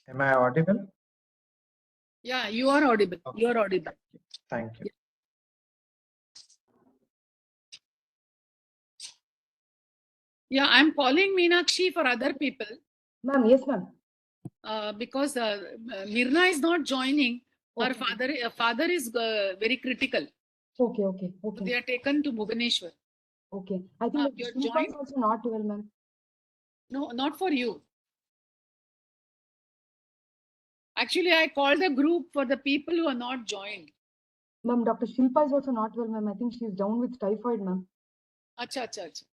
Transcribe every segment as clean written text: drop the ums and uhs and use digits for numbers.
Am I audible? Yeah, you are audible. Okay. You are audible. Thank you. Yeah, I'm calling Meenakshi for other people. Ma'am, yes, ma'am. Because Mirna is not joining. Her Okay. father is very critical. Okay, okay, So okay. they are taken to Bhubaneswar. Okay. I think that You're Shilpa is joined? also not well, ma'am. No, not for you. Actually, I called the group for the people who are not joined. Ma'am, Dr. Shilpa is also not well, ma'am. I think she's down with typhoid, ma'am. Acha, acha, acha.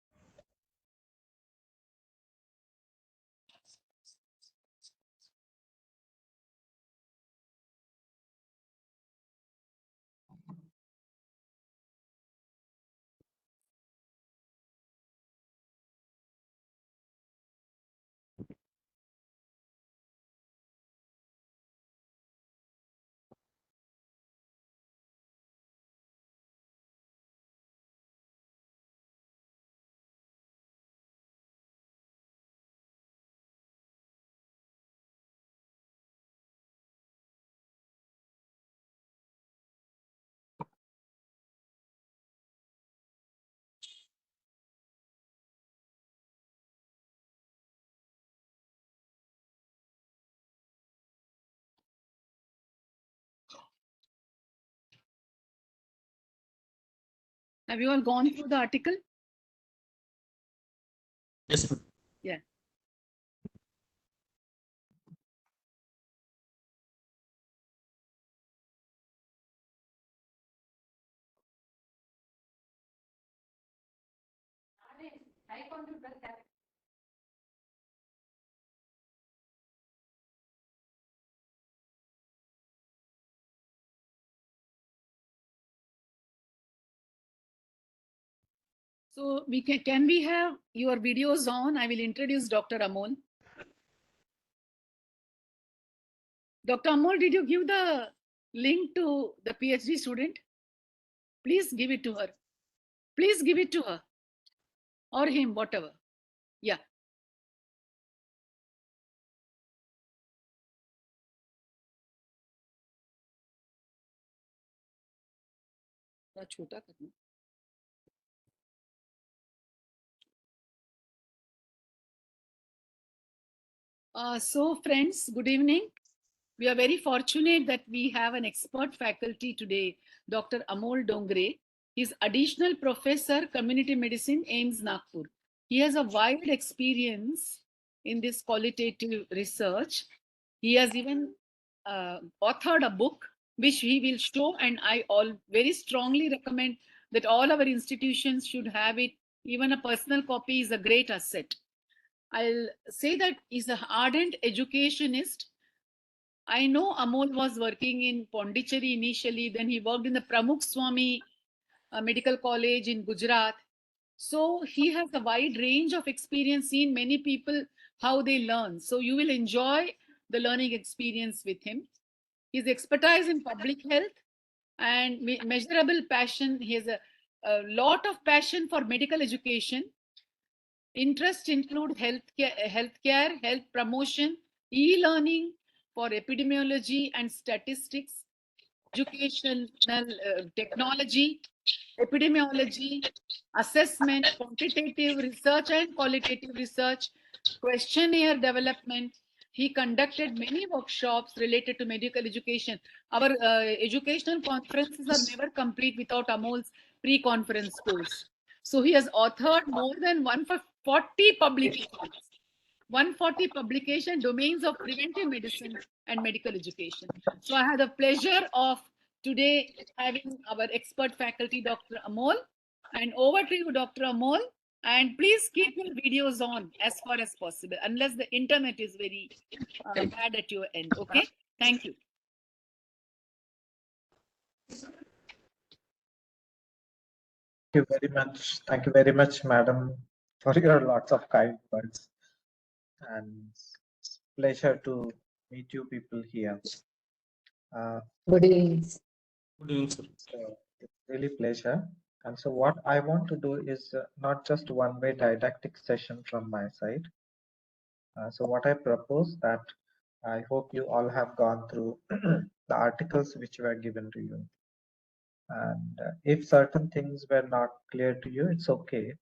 Have you all gone through the article? Yes, ma'am. Yeah. So can we have your videos on? I will introduce Dr. Amol. Dr. Amol, did you give the link to the PhD student? Please give it to her. Please give it to her or him, whatever. Yeah. थोड़ा छोटा करना. So friends, good evening. We are very fortunate that we have an expert faculty today, Dr. Amol Dongre. He's additional professor, community medicine, AIMS Nagpur. He has a wide experience in this qualitative research. He has even authored a book which he will show, and I all very strongly recommend that all our institutions should have it. Even a personal copy is a great asset. I'll say that he's an ardent educationist. I know Amol was working in Pondicherry initially, then he worked in the Pramukh Swami Medical College in Gujarat. So he has a wide range of experience, seen many people how they learn. So you will enjoy the learning experience with him. His expertise in public health and measurable passion. He has a lot of passion for medical education. Interests include healthcare, health promotion, e-learning for epidemiology and statistics, educational technology, epidemiology, assessment, quantitative research and qualitative research, questionnaire development. He conducted many workshops related to medical education. Our educational conferences are never complete without Amol's pre-conference course. So he has authored more than 140 publications. 140 publication domains of preventive medicine and medical education. So I had the pleasure of today having our expert faculty, Dr. Amol. And over to you, Dr. Amol. And please keep your videos on as far as possible, unless the internet is very bad at your end. Okay? Thank you. Thank you very much. Thank you very much, madam, for your lots of kind words. And it's pleasure to meet you people here. Good evening. Good evening, sir. So it's really pleasure. And so what I want to do is not just one-way didactic session from my side. So what I propose that I hope you all have gone through the articles which were given to you. And if certain things were not clear to you, it's okay.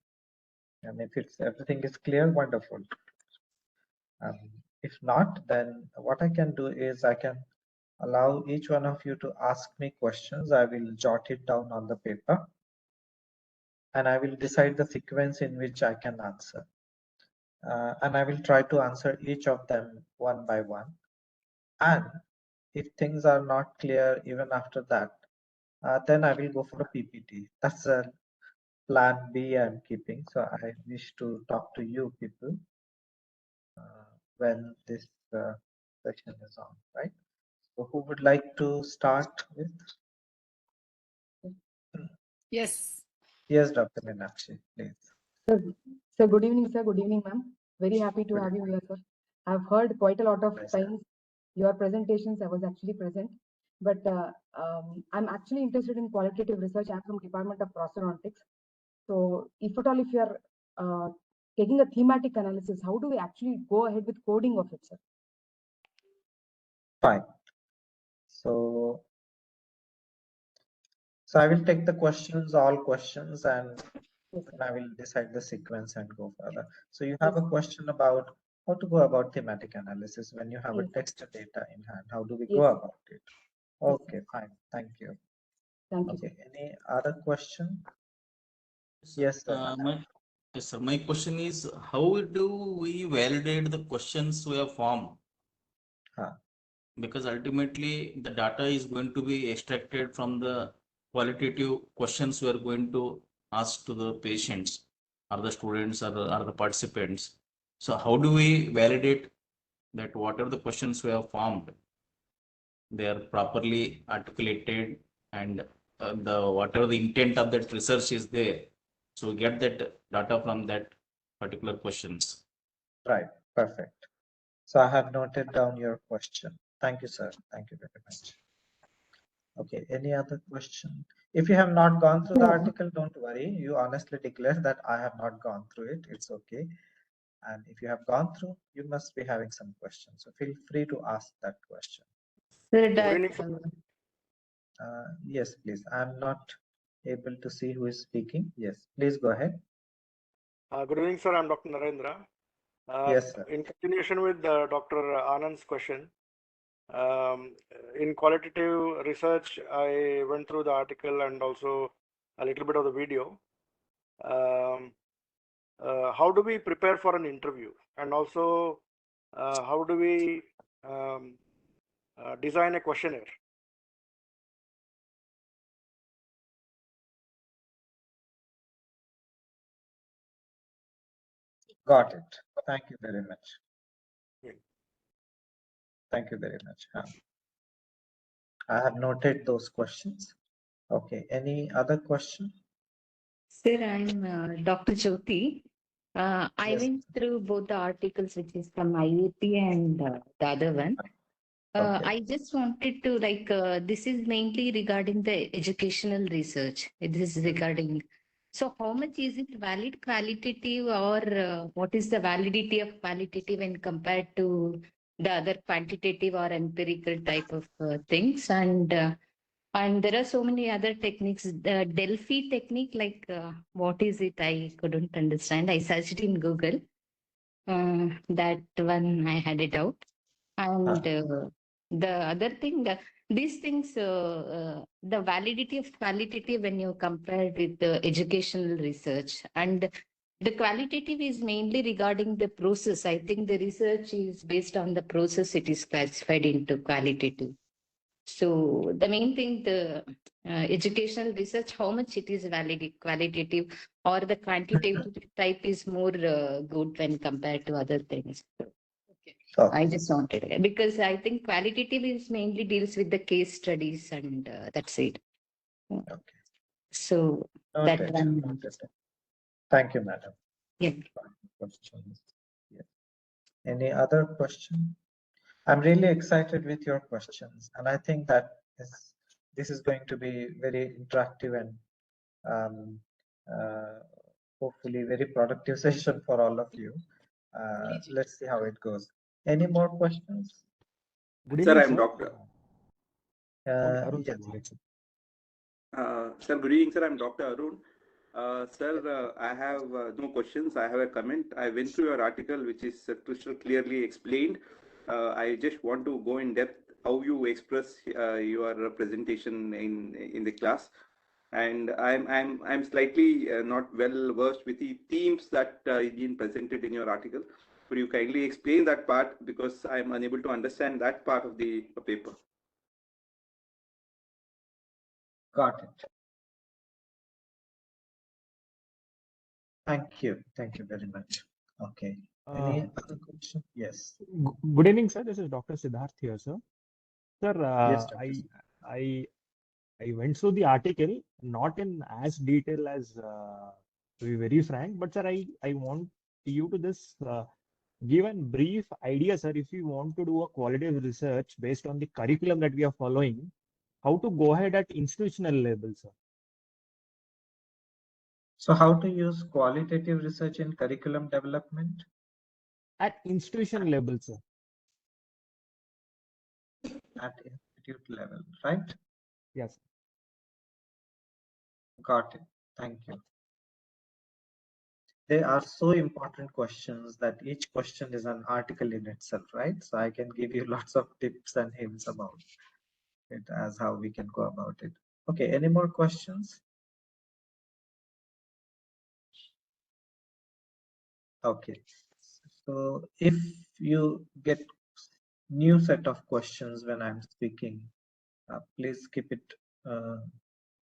And if it's everything is clear, wonderful. If not, then what I can do is I can allow each one of you to ask me questions. I will jot it down on the paper and I will decide the sequence in which I can answer. And I will try to answer each of them one by one. And if things are not clear even after that, then I will go for a PPT. That's a plan B I'm keeping. So I wish to talk to you people when this session is on, right? So who would like to start with? Yes. Yes, Dr. Meenakshi, please. Sir, good evening, sir. Good evening, ma'am. Very happy to Good have you here, sir. I've heard quite a lot of Nice. times your presentations. I was actually present, but I'm actually interested in qualitative research. I'm from Department of Prosthodontics. So, if at all, if you are taking a thematic analysis, how do we actually go ahead with coding of it, sir? Fine. So I will take the questions, all questions, and Yes, then sir. I will decide the sequence and go further. So you have Yes. a question about how to go about thematic analysis when you have a Yes. text data in hand. How do we Yes, go sir. about it? Yes, Okay, fine. Thank you. Thank you, Okay, sir. any other question? Sir, Yes, sir. yes, sir. My question is, how do we validate the questions we have formed? Huh. Because ultimately the data is going to be extracted from the qualitative questions we are going to ask to the patients or the students or the participants. So how do we validate that whatever the questions we have formed, they are properly articulated and the whatever the intent of that research is there, so get that data from that particular questions. Right, perfect. So I have noted down your question. Thank you, sir. Thank you very much. Okay, any other question? If you have not gone through the article, don't worry. You honestly declare that I have not gone through it. It's okay. And if you have gone through, you must be having some questions. So feel free to ask that question. Yes, please. I'm not able to see who is speaking. Yes, please go ahead. Good evening, sir. I'm Dr. Narendra. Yes, sir. In continuation with Dr. Anand's question, in qualitative research, I went through the article and also a little bit of the video. How do we prepare for an interview? And also, how do we design a questionnaire? Got it. Thank you very much. Yeah. Thank you very much. I have noted those questions. Okay, any other question? Sir, I'm Dr. Jyoti. I Yes. went through both the articles, which is from IAP and the other one. Okay. I just wanted to this is mainly regarding the educational research. This is regarding. So, how much is it valid qualitative, or what is the validity of qualitative when compared to the other quantitative or empirical type of things? And there are so many other techniques. The Delphi technique, what is it? I couldn't understand. I searched in Google. That one I had it out. And the other thing, these things, the validity of qualitative when you compare with the educational research, and the qualitative is mainly regarding the process. I think the research is based on the process, it is classified into qualitative. So the main thing, the educational research, how much it is valid, qualitative, or the quantitative type is more good when compared to other things. Okay. I just wanted because I think qualitative is mainly deals with the case studies and that's it. Okay. So Noted. that one. Noted. Thank you, madam. Yeah. Questions. Yes. Any other question? I'm really excited with your questions, and I think that this is going to be very interactive and hopefully very productive session for all of you. Let's see how it goes. Any more questions? Good Sir, evening, I'm sir. Doctor. Okay, Arun sir, Yes. go ahead, sir. Sir, good evening, sir. I'm Dr. Arun. Sir, I have no questions. I have a comment. I went through your article, which is crystal clearly explained. I just want to go in depth how you express your presentation in the class, and I'm slightly not well versed with the themes that is being presented in your article. Could you kindly explain that part, because I'm unable to understand that part of the paper? Got it. Thank you. Thank you very much. Okay. Any other question? Yes. Good evening, sir. This is Dr. Siddharth here, sir. Sir, Yes, Dr. I went through the article, not in as detail as to be very frank, but sir, I want you to just give a brief idea, sir, if you want to do a qualitative research based on the curriculum that we are following, how to go ahead at institutional level, sir. So how to use qualitative research in curriculum development? At institution level, sir. At institute level, right? Yes. Got it. Thank you. They are so important questions that each question is an article in itself, right? So I can give you lots of tips and hints about it as how we can go about it. Okay, any more questions? Okay, so if you get new set of questions when I'm speaking, please keep it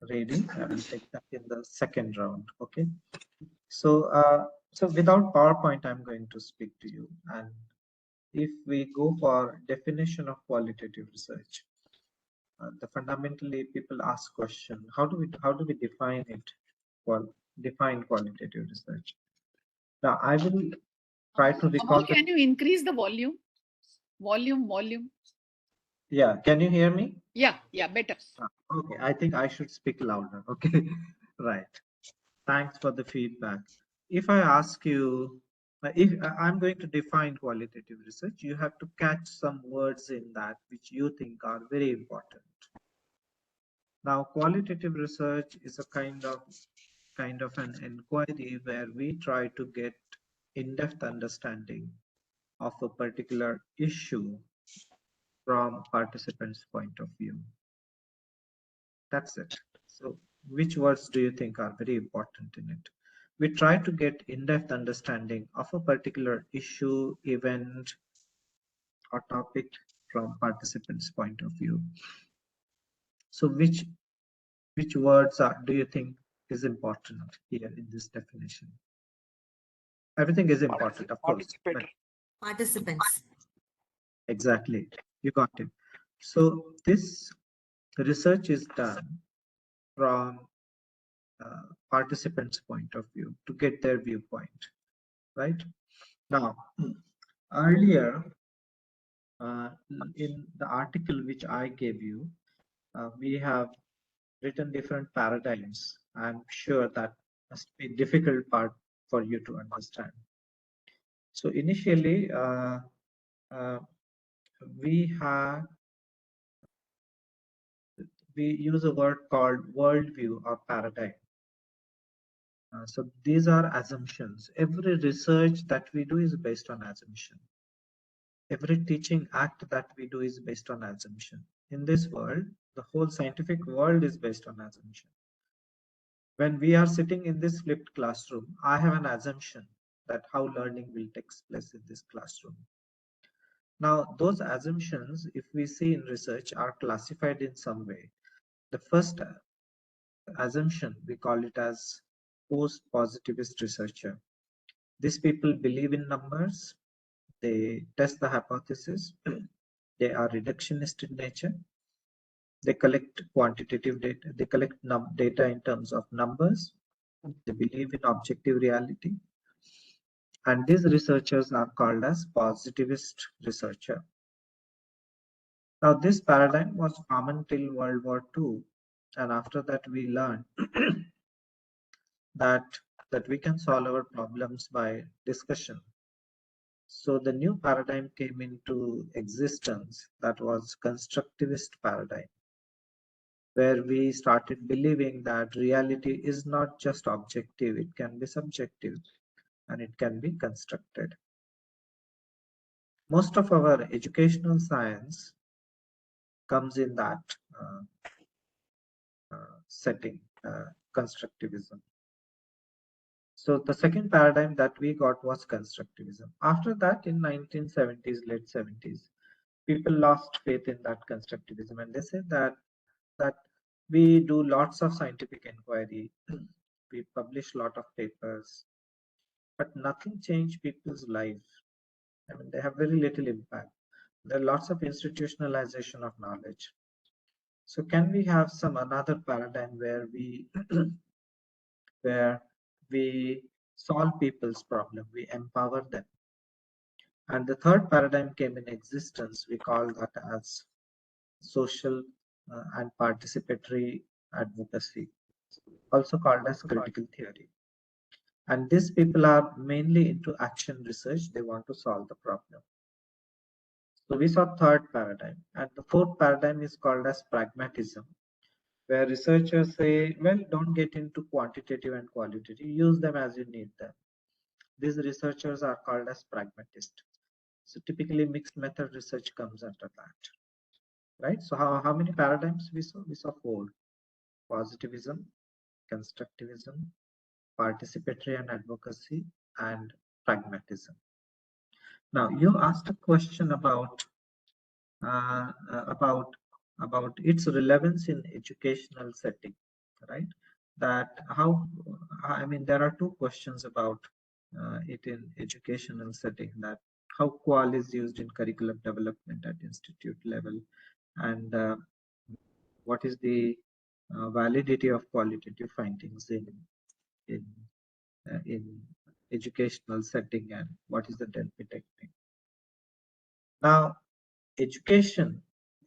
ready. I will take that in the second round. Okay. So, so without PowerPoint, I'm going to speak to you. And if we go for definition of qualitative research, the fundamentally people ask question: how do we define it? Define qualitative research. Now, I will try to recall. Amol, can you increase the volume? Volume. Yeah, can you hear me? Yeah, better. Okay, I think I should speak louder. Okay, right. Thanks for the feedback. If I ask you, if I'm going to define qualitative research, you have to catch some words in that which you think are very important. Now, qualitative research is a kind of an inquiry where we try to get in-depth understanding of a particular issue from participants' point of view. That's it. So which words do you think are very important in it? We try to get in-depth understanding of a particular issue, event, or topic from participants' point of view. So which words do you think is important here in this definition? Everything is important, of course. But Participants. exactly, you got it. So this research is done from participants' point of view to get their viewpoint, right? Now, earlier in the article which I gave you, we have written different paradigms. I'm sure that must be a difficult part for you to understand. So initially, we use a word called worldview or paradigm. So these are assumptions. Every research that we do is based on assumption. Every teaching act that we do is based on assumption. In this world, the whole scientific world is based on assumption. When we are sitting in this flipped classroom, I have an assumption that how learning will take place in this classroom. Now, those assumptions, if we see in research, are classified in some way. The first assumption, we call it as post-positivist researcher. These people believe in numbers, they test the hypothesis, they are reductionist in nature, they collect quantitative data, they collect data in terms of numbers, they believe in objective reality, and these researchers are called as positivist researcher. Now this paradigm was common till World War II, and after that we learned that we can solve our problems by discussion. So the new paradigm came into existence, that was constructivist paradigm, where we started believing that reality is not just objective, it can be subjective and it can be constructed. Most of our educational science comes in that setting, constructivism. So the second paradigm that we got was constructivism. After that, in 1970s, late 70s, people lost faith in that constructivism, and they said that we do lots of scientific inquiry, we publish a lot of papers, but nothing changed people's lives. I mean, they have very little impact. There are lots of institutionalization of knowledge. So can we have some another paradigm where we solve people's problem, we empower them? And the third paradigm came in existence. We call that as social and participatory advocacy, also called as critical theory. And these people are mainly into action research. They want to solve the problem. So we saw third paradigm. And the fourth paradigm is called as pragmatism, where researchers say, well, don't get into quantitative and qualitative, use them as you need them. These researchers are called as pragmatists. So typically mixed method research comes under that, right? So how many paradigms we saw? We saw four: positivism, constructivism, participatory and advocacy, and pragmatism. Now you asked a question about its relevance in educational setting, right? That how, I mean, there are two questions about it in educational setting, that how qual is used in curriculum development at institute level, and what is the validity of qualitative findings in educational setting, and what is the Delphi technique. Now, education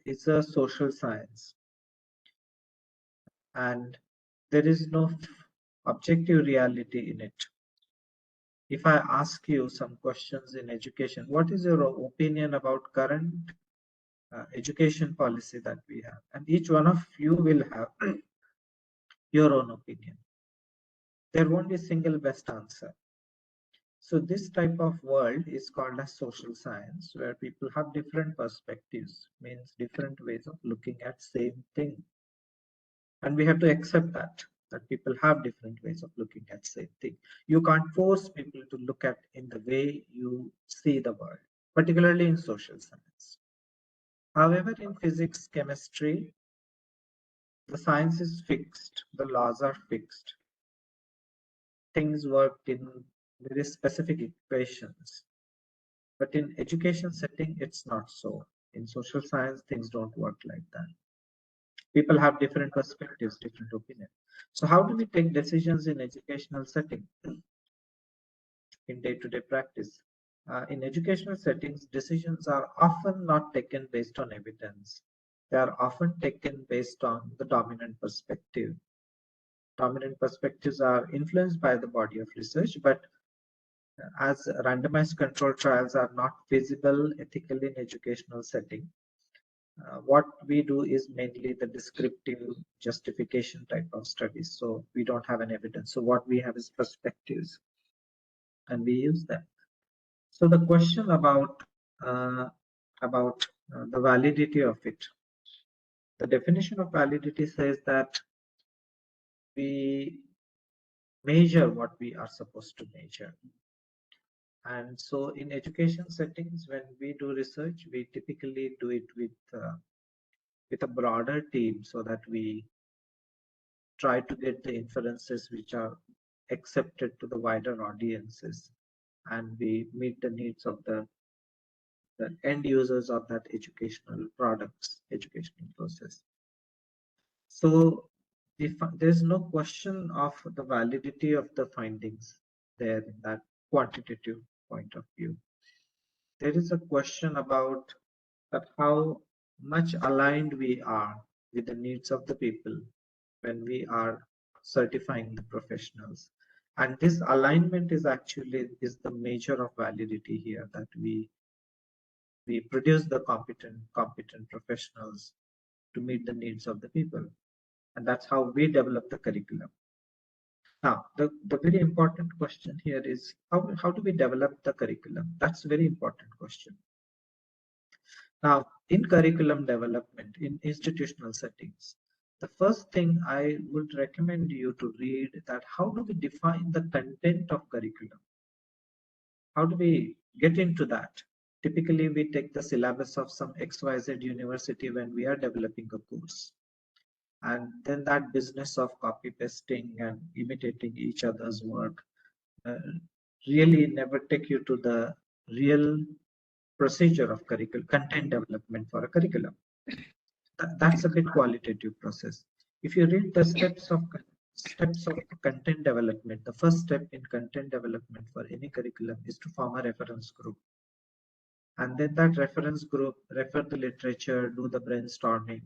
is a social science, and there is no objective reality in it. If I ask you some questions in education, what is your opinion about current education policy that we have? And each one of you will have your own opinion. There won't be a single best answer. So this type of world is called as social science, where people have different perspectives, means different ways of looking at same thing. And we have to accept that people have different ways of looking at same thing. You can't force people to look at in the way you see the world, particularly in social science. However, in physics, chemistry, the science is fixed, the laws are fixed. Things work in very specific equations. But in education setting, it's not so. In social science, things don't work like that. People have different perspectives, different opinions. So how do we take decisions in educational setting, in day-to-day practice? In educational settings, decisions are often not taken based on evidence. They are often taken based on the dominant perspective. Dominant perspectives are influenced by the body of research, but as randomized control trials are not feasible ethically in educational setting, what we do is mainly the descriptive justification type of studies. So we don't have an evidence. So what we have is perspectives, and we use them. So the question about the validity of it. The definition of validity says that we measure what we are supposed to measure. And so in education settings, when we do research, we typically do it with a broader team, so that we try to get the inferences which are accepted to the wider audiences, and we meet the needs of the end users of that educational products, educational process. So if there's no question of the validity of the findings there in that quantitative point of view, there is a question about that how much aligned we are with the needs of the people when we are certifying the professionals. And this alignment is actually the measure of validity here, that we produce the competent professionals to meet the needs of the people. And that's how we develop the curriculum. Now, the very important question here is how do we develop the curriculum? That's a very important question. Now, in curriculum development, in institutional settings, the first thing I would recommend you to read that how do we define the content of curriculum? How do we get into that? Typically, we take the syllabus of some XYZ university when we are developing a course. And then that business of copy pasting and imitating each other's work really never take you to the real procedure of content development for a curriculum. That's a bit qualitative process. If you read the steps of content development, the first step in content development for any curriculum is to form a reference group. And then that reference group refer the literature, do the brainstorming.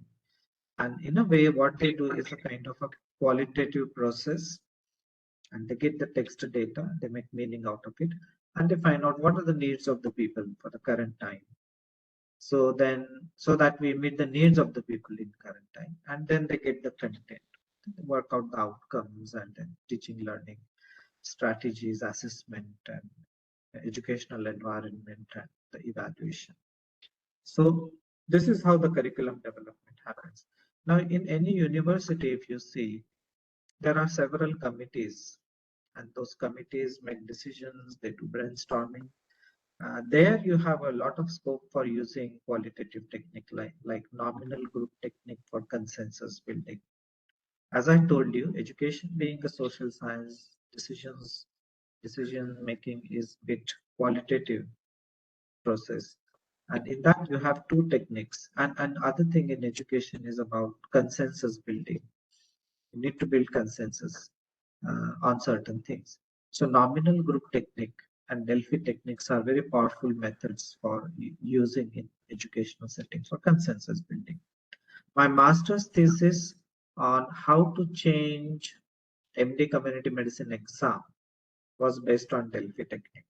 And in a way, what they do is a kind of a qualitative process. And they get the text data, they make meaning out of it, and they find out what are the needs of the people for the current time. So that we meet the needs of the people in current time, and then they get the content, they work out the outcomes, and then teaching, learning strategies, assessment, and educational environment, and the evaluation. So this is how the curriculum development happens. Now, in any university, if you see, there are several committees, and those committees make decisions, they do brainstorming. There you have a lot of scope for using qualitative technique like nominal group technique for consensus building. As I told you, education being a social science, decision making is a bit qualitative process. And in that you have two techniques. And other thing in education is about consensus building. You need to build consensus on certain things. So nominal group technique and Delphi techniques are very powerful methods for using in educational settings for consensus building. My master's thesis on how to change MD community medicine exam was based on Delphi technique.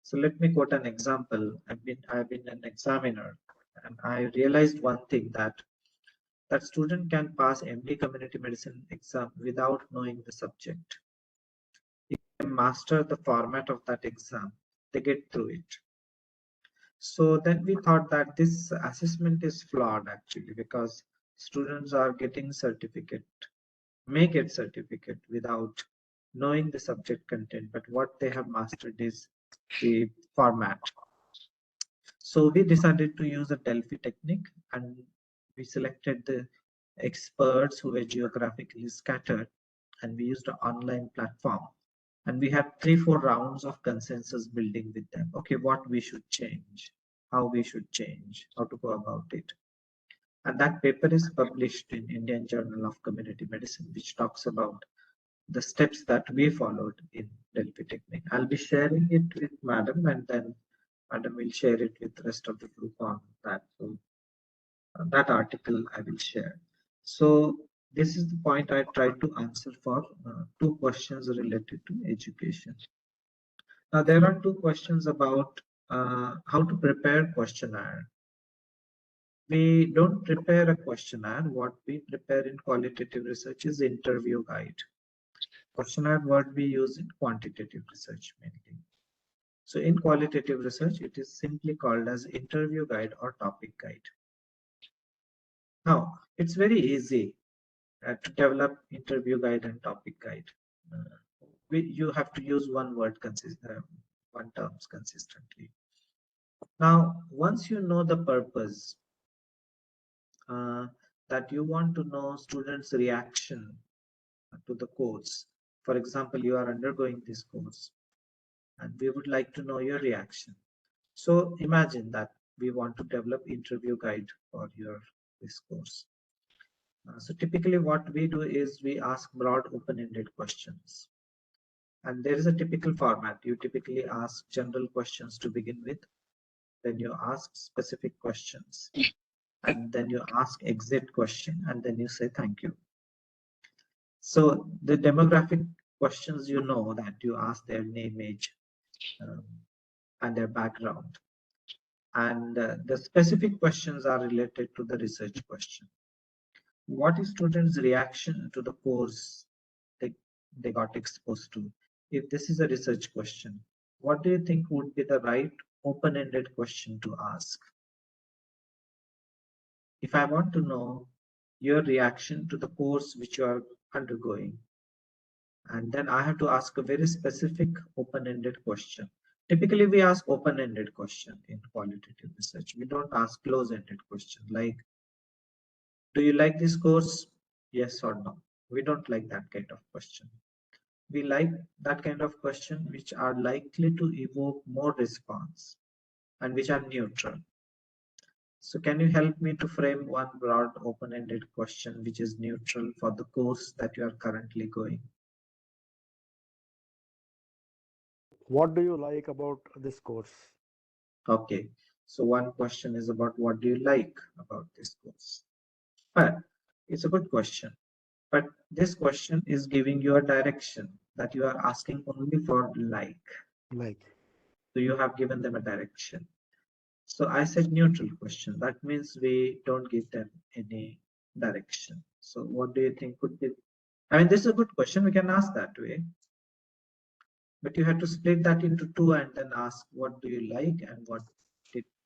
So let me quote an example. I've been an examiner, and I realized one thing, that student can pass MD community medicine exam without knowing the subject. If they master the format of that exam, they get through it. So then we thought that this assessment is flawed actually, because students are getting may get certificate without knowing the subject content, but what they have mastered is the format. So we decided to use a Delphi technique, and we selected the experts who were geographically scattered, and we used an online platform, and we had 3-4 rounds of consensus building with them. Okay, what we should change, how we should change, how to go about it. And that paper is published in Indian Journal of Community Medicine, which talks about the steps that we followed in Delphi technique. I'll be sharing it with Madam, and then Madam will share it with the rest of the group on that. So that article I will share. So this is the point I tried to answer for 2 questions related to education. Now there are 2 questions about how to prepare questionnaire. We don't prepare a questionnaire. What we prepare in qualitative research is interview guide. Questionnaire word we use in quantitative research mainly. So in qualitative research, it is simply called as interview guide or topic guide. Now, it's very easy to develop interview guide and topic guide. You have to use one terms consistently. Now, once you know the purpose, that you want to know students' reaction to the course. For example, you are undergoing this course, and we would like to know your reaction. So imagine that we want to develop interview guide for this course. So typically what we do is we ask broad open-ended questions. And there is a typical format. You typically ask general questions to begin with. Then you ask specific questions. And then you ask exit question, and then you say thank you. So the demographic questions you know that you ask their name, age, and their background. And the specific questions are related to the research question. What is students' reaction to the course they got exposed to? If this is a research question, what do you think would be the right open-ended question to ask? If I want to know your reaction to the course which you are undergoing, and then I have to ask a very specific open-ended question. Typically, we ask open-ended question in qualitative research. We don't ask close-ended question like, do you like this course? Yes or no. We don't like that kind of question. We like that kind of question which are likely to evoke more response and which are neutral. So can you help me to frame one broad open-ended question which is neutral for the course that you are currently going? What do you like about this course? Okay, so one question is about what do you like about this course? Well, it's a good question, but this question is giving you a direction that you are asking only for like. So you have given them a direction. So I said neutral question. That means we don't give them any direction. So what do you think could be? I mean, this is a good question. We can ask that way. But you have to split that into two and then ask what do you like and what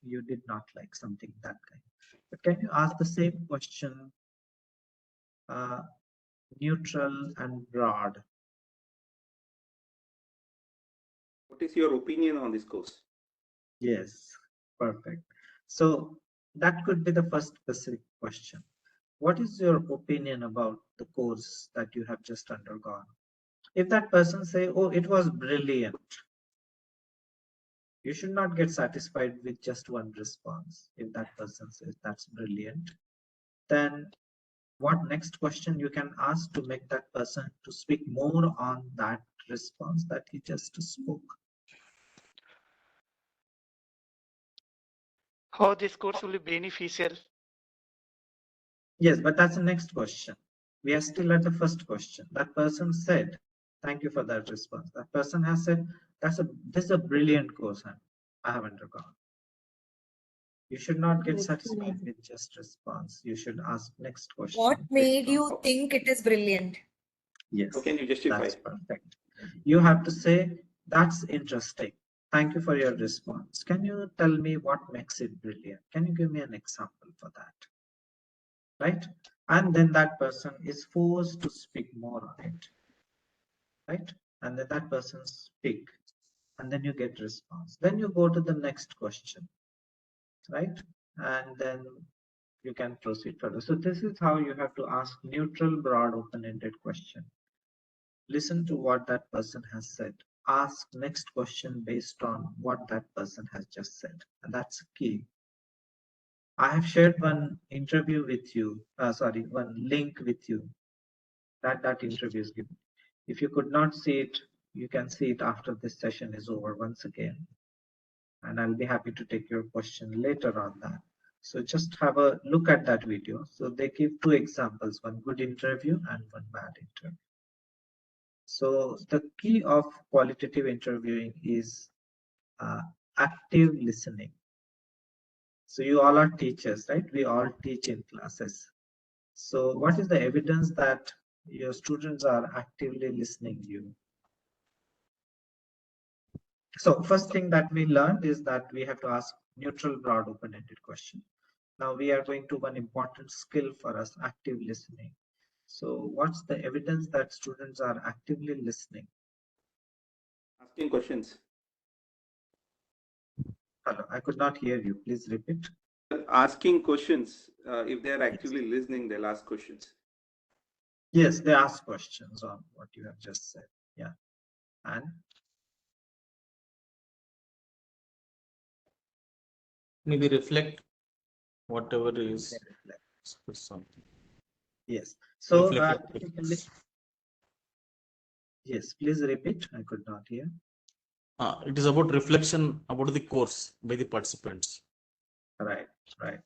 you did not like, something that kind. But can you ask the same question, neutral and broad? What is your opinion on this course? Yes, perfect. So that could be the first specific question. What is your opinion about the course that you have just undergone? If that person say, oh, it was brilliant, you should not get satisfied with just one response. If that person says that's brilliant, then what next question you can ask to make that person to speak more on that response that he just spoke? How this course will be beneficial? Yes, but that's the next question. We are still at the first question. That person said, thank you for that response. That person has said, this is a brilliant course I have undergone. You should not get satisfied with just response. You should ask next question. What made you think it is brilliant? Yes, How can you justify? that's perfect. You have to say, that's interesting. Thank you for your response. Can you tell me what makes it brilliant? Can you give me an example for that? Right? And then that person is forced to speak more on it. Right? And then that person speak. And then you get response. Then you go to the next question. Right? And then you can proceed further. So this is how you have to ask neutral, broad, open-ended question. Listen to what that person has said. Ask next question based on what that person has just said. And that's key. I have shared one interview with you, one link with you that interview is given. If you could not see it, you can see it after this session is over once again. And I'll be happy to take your question later on that. So just have a look at that video. So they give two examples, one good interview and one bad interview. So the key of qualitative interviewing is active listening. So you all are teachers, right? We all teach in classes. So what is the evidence that your students are actively listening to you? So first thing that we learned is that we have to ask neutral, broad, open-ended question. Now we are going to one important skill for us, active listening. So what's the evidence that students are actively listening? Asking questions. Hello, I could not hear you. Please repeat. Asking questions. If they're actively listening, they'll ask questions. Yes, they ask questions on what you have just said. Yeah. And Maybe reflect whatever is something. yes. So Reflect yes, please repeat. I could not hear. it is about reflection about the course by the participants. Right, right.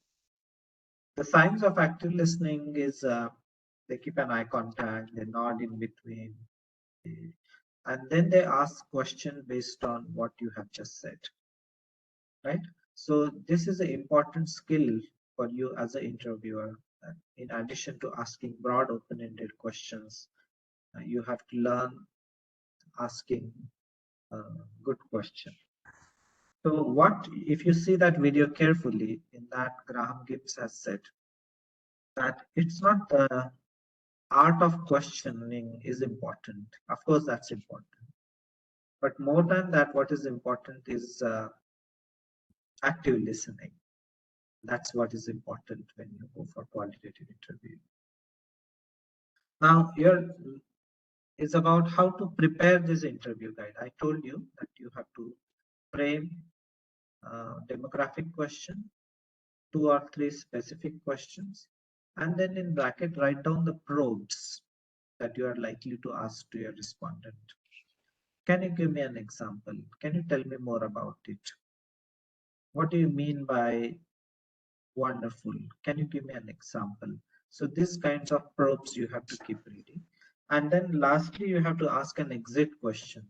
The signs of active listening is they keep an eye contact, they nod in between, and then they ask question based on what you have just said, right? So this is an important skill for you as an interviewer. In addition to asking broad open-ended questions, you have to learn asking good question. So what, if you see that video carefully, in that Graham Gibbs has said that it's not the art of questioning is important. Of course, that's important. But more than that, what is important is active listening. That's what is important when you go for qualitative interview. Now, here is about how to prepare this interview guide. I told you that you have to frame demographic question, 2 or 3 specific questions, and then in bracket write down the probes that you are likely to ask to your respondent. Can you give me an example? Can you tell me more about it? What do you mean by wonderful? Can you give me an example? So these kinds of probes you have to keep reading. And then lastly, you have to ask an exit question.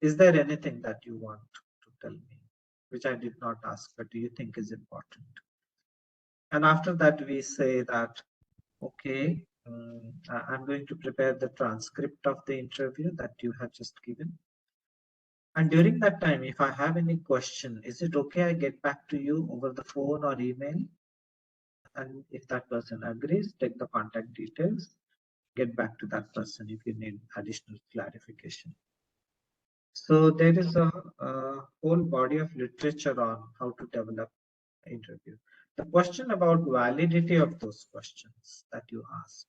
Is there anything that you want to tell me, which I did not ask, but do you think is important? And after that, we say that, okay, I'm going to prepare the transcript of the interview that you have just given. And during that time, if I have any question, is it okay I get back to you over the phone or email? And if that person agrees, take the contact details, get back to that person if you need additional clarification. So there is a whole body of literature on how to develop an interview. The question about validity of those questions that you ask.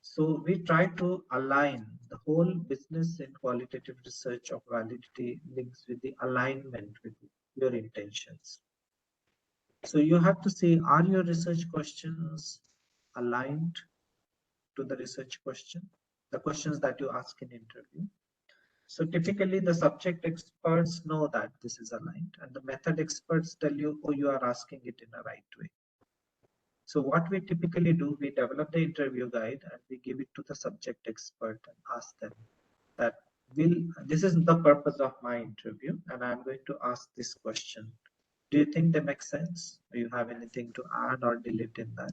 So we try to align the whole business in qualitative research of validity links with the alignment with your intentions. So you have to see, are your research questions aligned to the research question, the questions that you ask in interview? So typically the subject experts know that this is aligned, and the method experts tell you, oh, you are asking it in a right way. So what we typically do, we develop the interview guide and we give it to the subject expert and ask them that, this is the purpose of my interview and I'm going to ask this question. Do you think they make sense? Do you have anything to add or delete in that?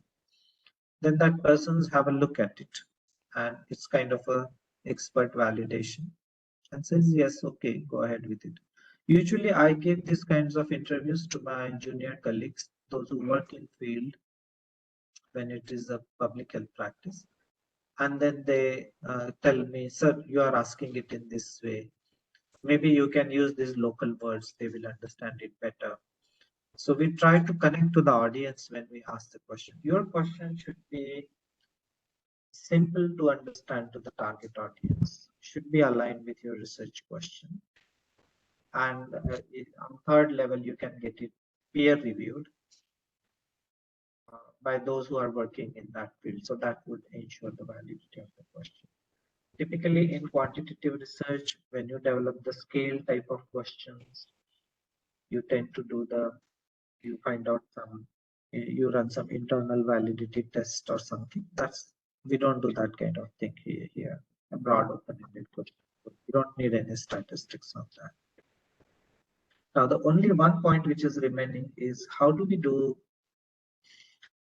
Then that person's have a look at it, and it's kind of a expert validation, and says, yes, okay, go ahead with it. Usually I give these kinds of interviews to my junior colleagues, those who work in field when it is a public health practice. And then they tell me, sir, you are asking it in this way. Maybe you can use these local words, they will understand it better. So we try to connect to the audience when we ask the question. Your question should be simple to understand to the target audience, should be aligned with your research question. And on third level, you can get it peer reviewed by those who are working in that field. So that would ensure the validity of the question. Typically in quantitative research, when you develop the scale type of questions, you tend to do you find out you run some internal validity test or something. We don't do that kind of thing here. A broad open-ended question. You don't need any statistics on that. Now, the only one point which is remaining is, how do we do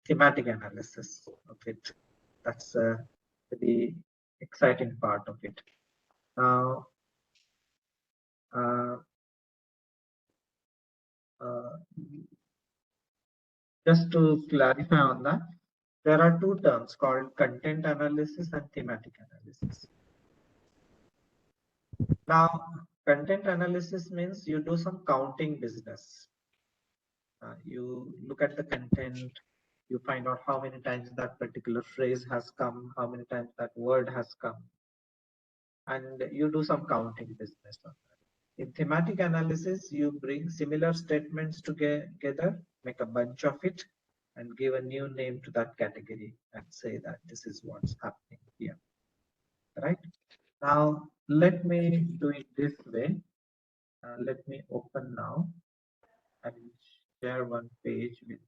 thematic analysis of it? That's the exciting part of it. Now, just to clarify on that, there are two terms called content analysis and thematic analysis. Now, content analysis means you do some counting business. You look at the content, you find out how many times that particular phrase has come, how many times that word has come, and you do some counting business on that. In thematic analysis, you bring similar statements together, make a bunch of it, and give a new name to that category and say that this is what's happening here. Right? Now, let me do it this way. Let me open now and share one page with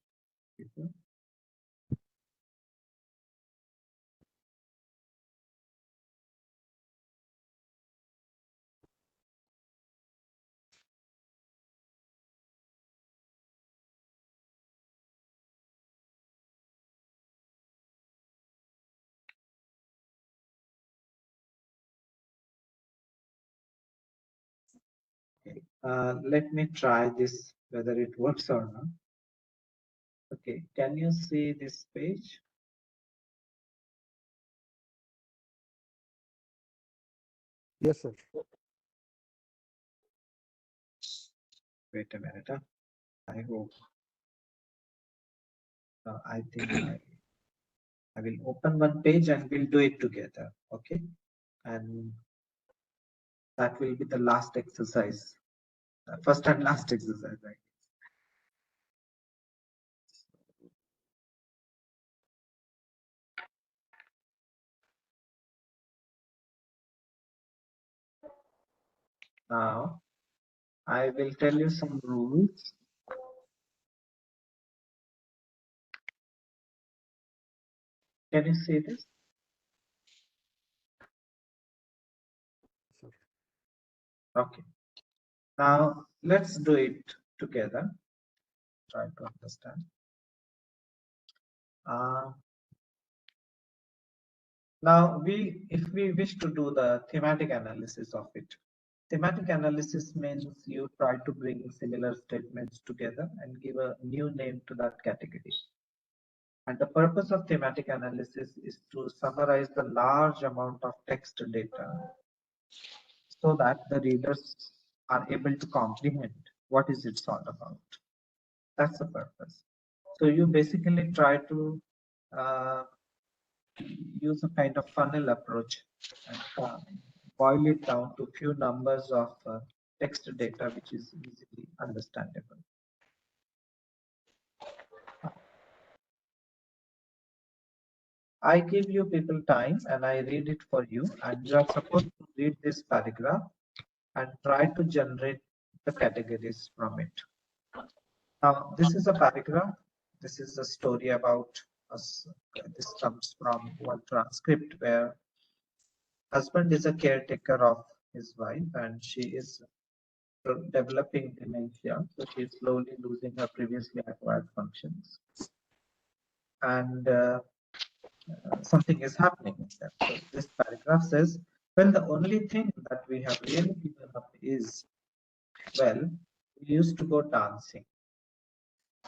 you. Let me try this, whether it works or not. Okay, can you see this page? Yes, sir. Wait a minute. I hope. I think I will open one page and we'll do it together. Okay, and that will be the last exercise, first and last exercise. Right? Now, I will tell you some rules. Can you see this? Sir. Okay. Now, let's do it together. Try to understand. Now, if we wish to do the thematic analysis of it, thematic analysis means you try to bring similar statements together and give a new name to that category. And the purpose of thematic analysis is to summarize the large amount of text data so that the readers are able to comprehend what is it all about. That's the purpose. So you basically try to use a kind of funnel approach and boil it down to few numbers of text data which is easily understandable. I give you people time and I read it for you, and you are supposed to read this paragraph and try to generate the categories from it. Now, this is a paragraph. This is a story about us. This comes from one transcript where husband is a caretaker of his wife and she is developing dementia. So she is slowly losing her previously acquired functions. And something is happening with them. So this paragraph says, well, the only thing that we have really given up is, well, we used to go dancing.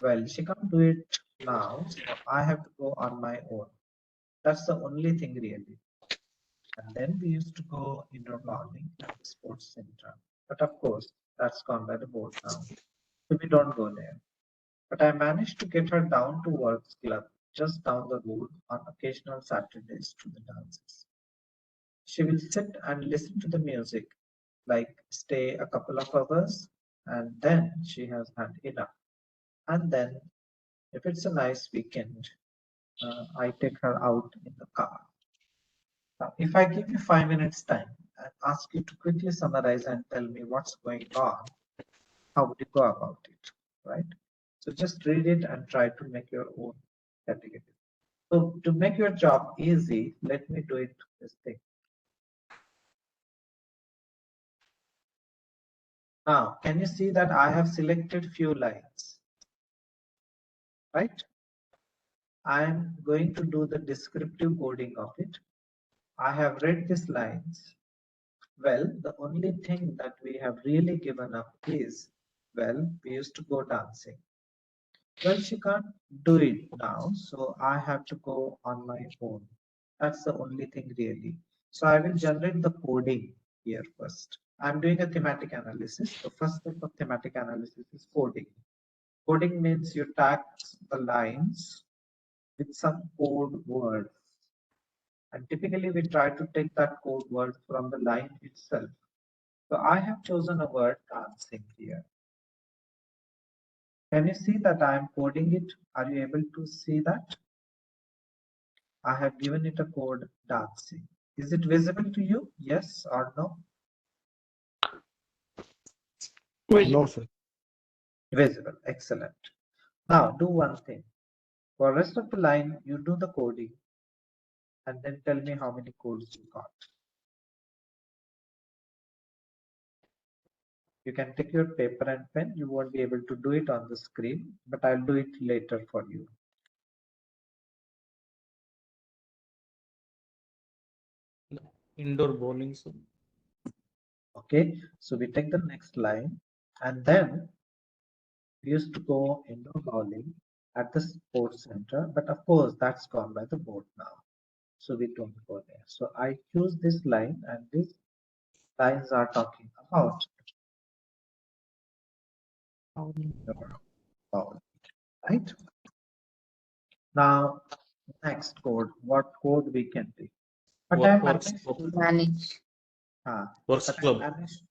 Well, she can't do it now, so I have to go on my own. That's the only thing really. And then we used to go indoor bowling at the sports center. But of course, that's gone by the board now. So we don't go there. But I managed to get her down to Works Club just down the road on occasional Saturdays to the dances. She will sit and listen to the music, like stay a couple of hours, and then she has had enough. And then, if it's a nice weekend, I take her out in the car. Now, if I give you 5 minutes time and ask you to quickly summarize and tell me what's going on, how would you go about it, right? So just read it and try to make your own category. So to make your job easy, let me do it this thing. Now, can you see that I have selected few lines, right? I'm going to do the descriptive coding of it. I have read these lines. Well, the only thing that we have really given up is, well, we used to go dancing. Well, she can't do it now, so I have to go on my own. That's the only thing really. So I will generate the coding here first. I'm doing a thematic analysis. The first step of thematic analysis is coding. Coding means you tag the lines with some code words. And typically we try to take that code word from the line itself. So I have chosen a word dancing here. Can you see that I am coding it? Are you able to see that? I have given it a code dancing. Is it visible to you? Yes or no? No, sir. Visible. Excellent. Now do one thing. For the rest of the line, you do the coding and then tell me how many codes you got. You can take your paper and pen. You won't be able to do it on the screen, but I'll do it later for you. Indoor bowling, sir. Okay, so we take the next line. And then we used to go indoor bowling at the sports center, but of course that's gone by the board now. So we don't go there. So I choose this line, and these lines are talking about indoor bowling, right? Now, next code, what code we can do? But I Works, managed to Manage. works but I club. managed.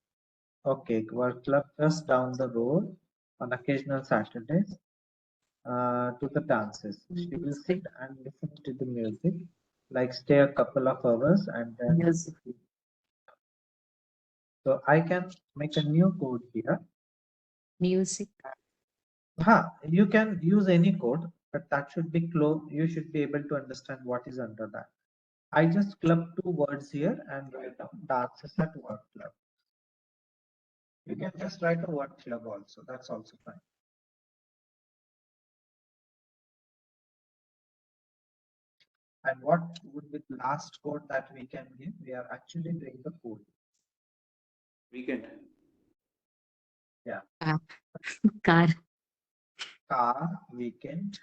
Okay, work club just down the road on occasional Saturdays to the dances. She will sit and listen to the music, like stay a couple of hours and then. Music. So I can make a new code here. Music. You can use any code, but that should be close. You should be able to understand what is under that. I just club two words here and write down dances at work club. You can just write a word club also. That's also fine. And what would be the last code that we can give? We are actually doing the code. Weekend. Yeah. Car. Car, weekend.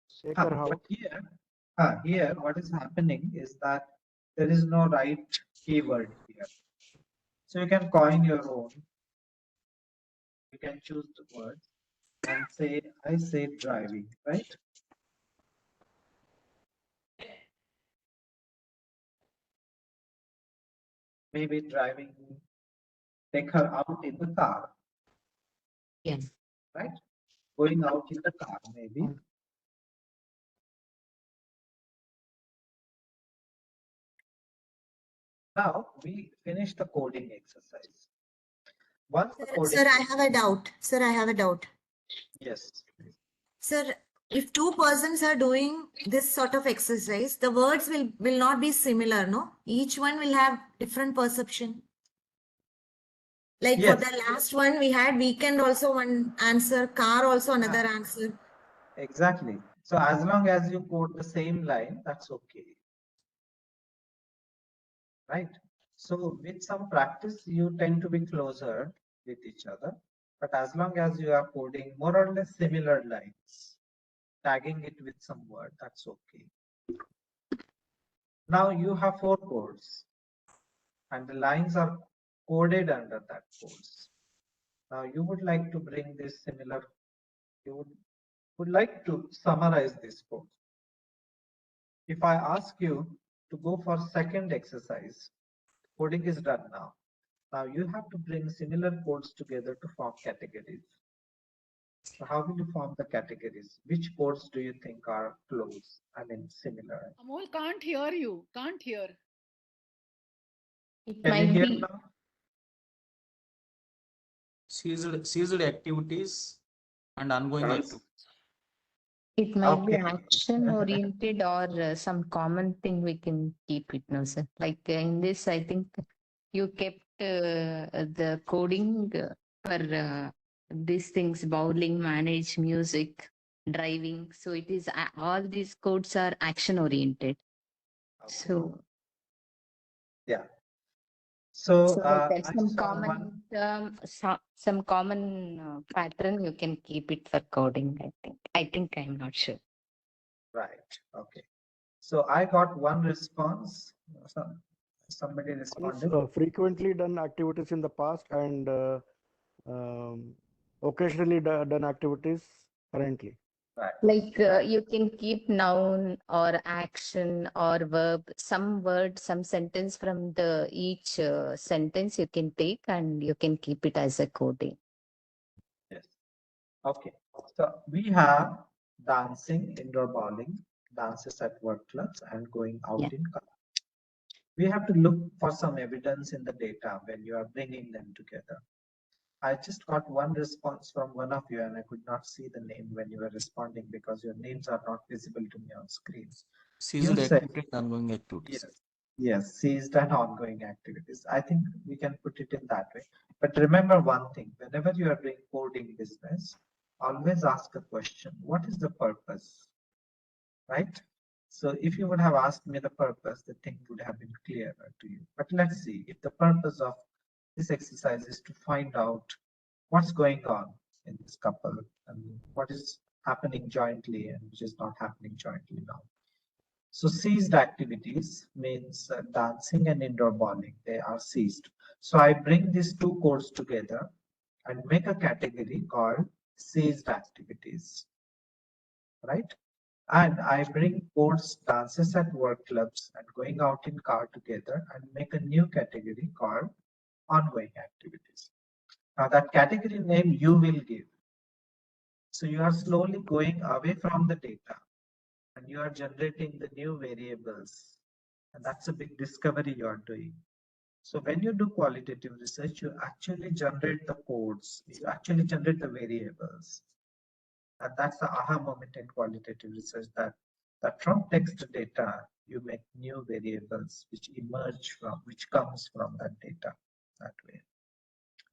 Shaker But house. here, what is happening is that there is no right keyword here. So you can coin your own. You can choose the word and say, I say driving, right? Maybe driving, take her out in the car. Yes. Right? Going out in the car, maybe. Now we finish the coding exercise. Once the coding. Sir, I have a doubt. Sir, I have a doubt. Yes. Sir, if two persons are doing this sort of exercise, the words will not be similar, no? Each one will have different perception. Like for Yes. the last one, we had weekend also one answer, car also another answer. Exactly. So as long as you code the same line, that's okay. Right? So with some practice, you tend to be closer with each other. But as long as you are coding more or less similar lines, tagging it with some word, that's okay. Now you have 4 codes and the lines are coded under that codes. Now you would like to bring this similar, you would like to summarize this code. If I ask you to go for second exercise, coding is done now. Now you have to bring similar codes together to form categories. So how will you form the categories? Which codes do you think are close? I mean, similar. Amol, can't hear you. Can't hear. It Can you might hear be. now? Seized activities and ongoing Dance. activities. It might be Okay. action oriented or some common thing we can keep it, no, sir. Like in this, I think you kept the coding for these things, bowling, manage, music, driving. So it is all these codes are action oriented. Okay. So yeah. So there's I some saw one. common some common pattern you can keep it for coding. I think I'm not sure. Right. Okay. So I got one response. Somebody responded. Frequently done activities in the past and occasionally done activities currently. Right. Like Right. you can keep noun or action or verb, some word, some sentence from the each sentence you can take and you can keep it as a coding. Yes. Okay. So we have dancing, indoor bowling, dances at work clubs, and going out Yeah. in car. We have to look for some evidence in the data when you are bringing them together. I just got one response from one of you, and I could not see the name when you were responding because your names are not visible to me on screen. Seized You said activities, ongoing activities. yes, seized and ongoing activities. I think we can put it in that way. But remember one thing: whenever you are doing coding business, always ask a question: what is the purpose? Right? So if you would have asked me the purpose, the thing would have been clearer to you. But let's see if the purpose of this exercise is to find out what's going on in this couple and what is happening jointly and which is not happening jointly now. So ceased activities means dancing and indoor bowling. They are ceased. So I bring these two codes together and make a category called ceased activities, right? And I bring sports, dances at work clubs and going out in car together and make a new category called ongoing activities. Now that category name you will give. So you are slowly going away from the data and you are generating the new variables. And that's a big discovery you are doing. So when you do qualitative research, you actually generate the codes, you actually generate the variables. And that's the aha moment in qualitative research, that from text data, you make new variables which emerge from, which comes from that data that way.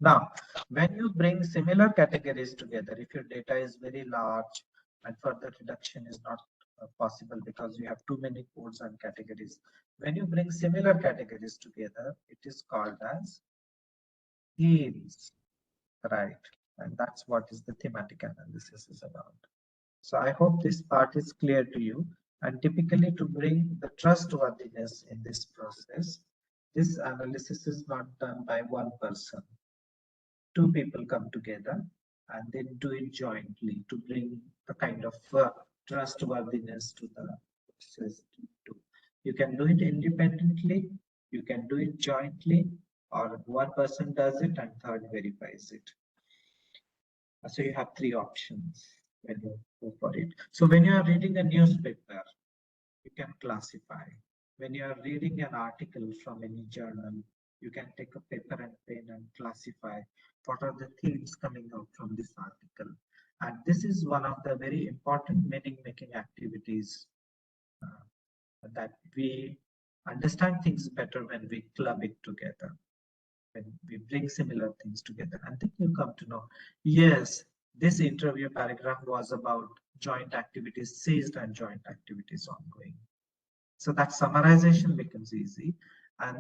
Now, when you bring similar categories together, if your data is very large and further reduction is not possible because you have too many codes and categories, when you bring similar categories together, it is called as themes, right? And that's what is the thematic analysis is about. So I hope this part is clear to you. And typically to bring the trustworthiness in this process, this analysis is not done by one person. Two people come together and then do it jointly to bring the kind of trustworthiness to the process. You can do it independently, you can do it jointly, or one person does it and third verifies it. So you have three options when you go for it. So when you are reading a newspaper, you can classify. When you are reading an article from any journal, you can take a paper and pen and classify what are the themes coming out from this article. And this is one of the very important meaning-making activities that we understand things better when we club it together, when we bring similar things together. And then you come to know, yes, this interview paragraph was about joint activities ceased and joint activities ongoing. So that summarization becomes easy. And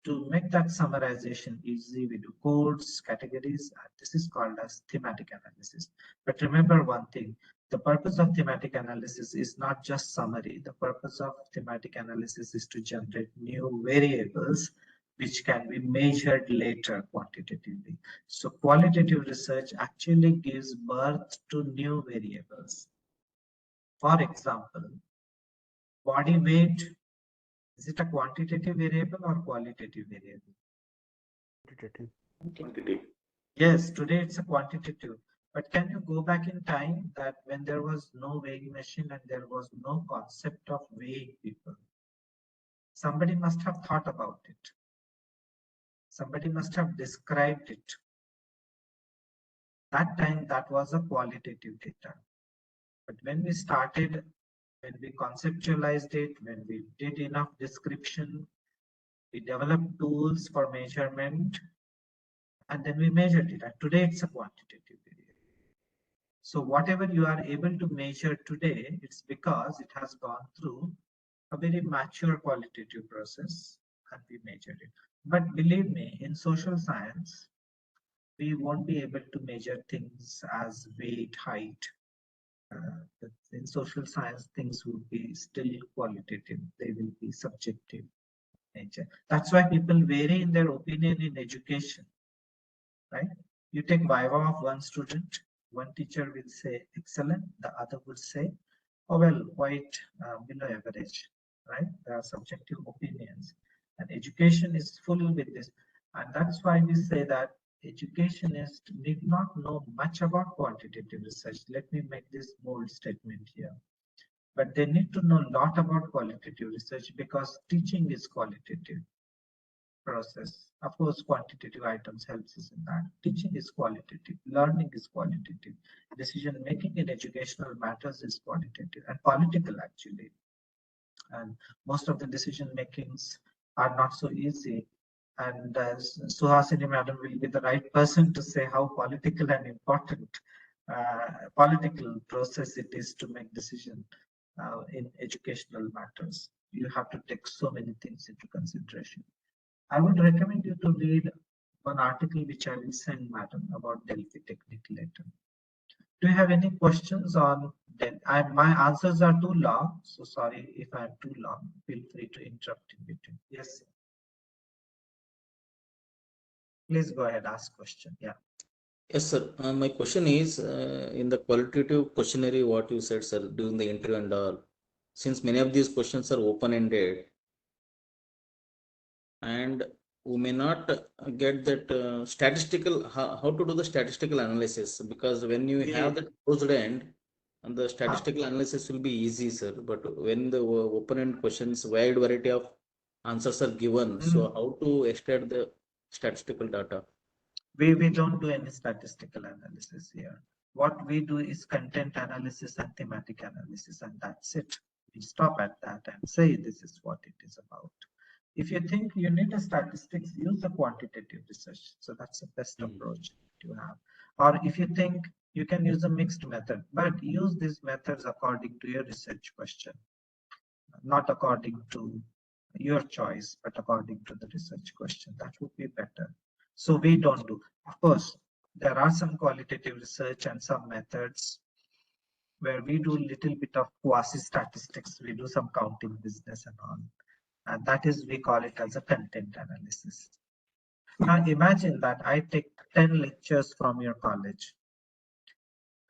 to make that summarization easy, we do codes, categories, and this is called as thematic analysis. But remember one thing, the purpose of thematic analysis is not just summary. The purpose of thematic analysis is to generate new variables which can be measured later quantitatively. So qualitative research actually gives birth to new variables. For example, body weight, is it a quantitative variable or qualitative variable? Quantity. Yes, today it's a quantitative. But can you go back in time that when there was no weighing machine and there was no concept of weighing people? Somebody must have thought about it. Somebody must have described it. That time that was a qualitative data. But when we started, when we conceptualized it, when we did enough description, we developed tools for measurement, and then we measured it. And today it's a quantitative variable. So whatever you are able to measure today, it's because it has gone through a very mature qualitative process and we measured it. But believe me, in social science, we won't be able to measure things as weight, height. In social science, things will be still qualitative. They will be subjective nature. That's why people vary in their opinion in education, right? You take viva of one student, one teacher will say excellent, the other would say, oh well, quite below average, right? There are subjective opinions, and education is full with this. And that's why we say that educationists need not know much about quantitative research. Let me make this bold statement here. But they need to know a lot about qualitative research because teaching is qualitative process. Of course, quantitative items helps us in that. Teaching is qualitative, learning is qualitative, decision making in educational matters is qualitative and political actually. And most of the decision makings are not so easy. And Suhasini Madam will be the right person to say how political and important political process it is to make decision in educational matters. You have to take so many things into consideration. I would recommend you to read one article which I will send, madam, about Delphi technique later. Do you have any questions on that? My answers are too long, so sorry if I'm too long. Feel free to interrupt in between. Yes, sir. Please go ahead, ask question. Yeah. Yes, sir. My question is in the qualitative questionnaire, what you said, sir, during the interview and all, since many of these questions are open-ended, and we may not get that statistical, how to do the statistical analysis, because when you have the closed end, and the statistical analysis will be easy, sir. But when the open-end questions, wide variety of answers are given, so how to extract the statistical data? We don't do any statistical analysis here. What we do is content analysis and thematic analysis, and that's it. We stop at that and say this is what it is about. If you think you need a statistics, use a quantitative research. So that's the best approach to have. Or if you think you can use a mixed method, but use these methods according to your research question, not according to your choice, but according to the research question. That would be better. So we don't do. Of course, there are some qualitative research and some methods where we do little bit of quasi-statistics. We do some counting business and all. And that is, we call it as a content analysis. Now imagine that I take 10 lectures from your college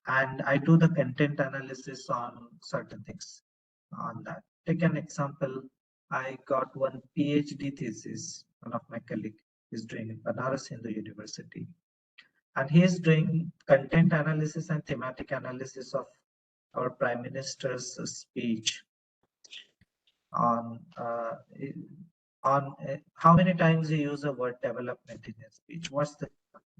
and I do the content analysis on certain things on that. Take an example. I got one PhD thesis. One of my colleagues is doing in Banaras Hindu University. And he is doing content analysis and thematic analysis of our Prime Minister's speech on how many times he use a word development in his speech.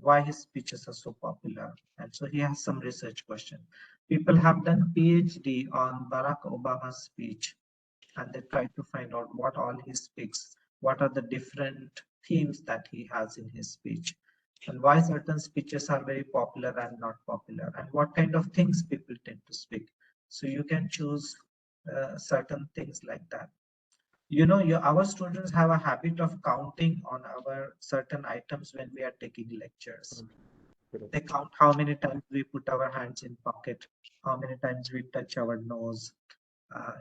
Why his speeches are so popular? And so he has some research question. People have done PhD on Barack Obama's speech, and they try to find out what all he speaks, what are the different themes that he has in his speech, and why certain speeches are very popular and not popular, and what kind of things people tend to speak. So you can choose certain things like that. You know, our students have a habit of counting on our certain items when we are taking lectures. They count how many times we put our hands in pocket, how many times we touch our nose.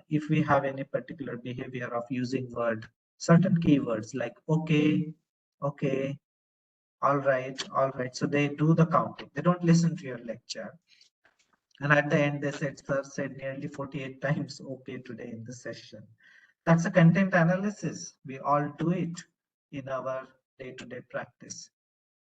If we have any particular behavior of using certain keywords like okay, okay, all right, all right. So they do the counting. They don't listen to your lecture. And at the end, they said, sir said nearly 48 times okay today in the session. That's a content analysis. We all do it in our day-to-day practice.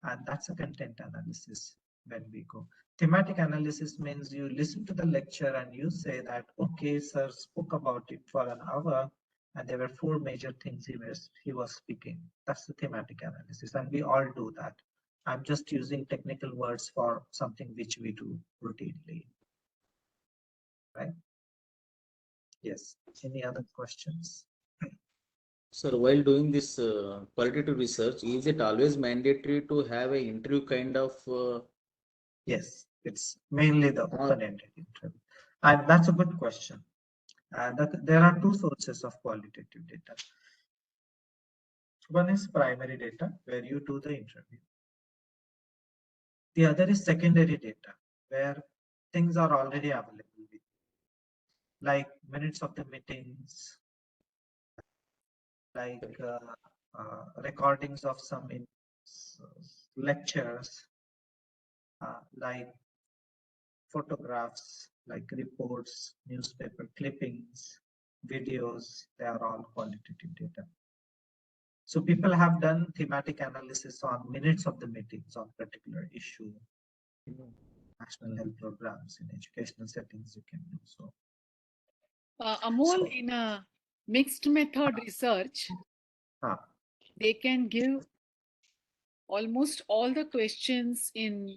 And that's a content analysis when we go. Thematic analysis means you listen to the lecture and you say that, okay, sir spoke about it for an hour and there were 4 major things he was speaking. That's the thematic analysis. And we all do that. I'm just using technical words for something which we do routinely. Right? Yes. Any other questions? Sir, while doing this qualitative research, is it always mandatory to have an interview kind of? Yes, it's mainly the open-ended interview. And that's a good question. There are 2 sources of qualitative data. One is primary data, where you do the interview. The other is secondary data, where things are already available with you, like minutes of the meetings, like recordings of some lectures, like photographs, like reports, newspaper clippings, videos. They are all qualitative data. So people have done thematic analysis on minutes of the meetings on particular issue, national health programs in educational settings you can do so. Amol, in a mixed method research, they can give almost all the questions in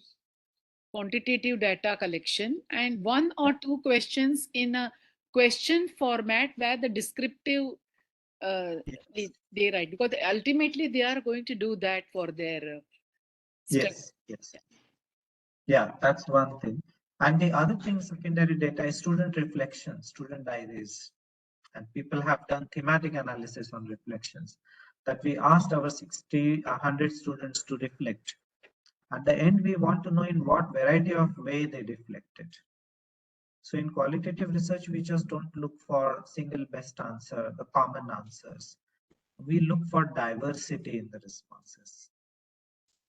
quantitative data collection and 1 or 2 questions in a question format where the descriptive yes. they write, because ultimately they are going to do that for their study. Yes. Yeah, that's one thing. And the other thing, secondary data, is student reflections, student diaries. And people have done thematic analysis on reflections. that we asked our 100 students to reflect. At the end, we want to know in what variety of way they reflected. So in qualitative research, we just don't look for single best answer, the common answers. We look for diversity in the responses.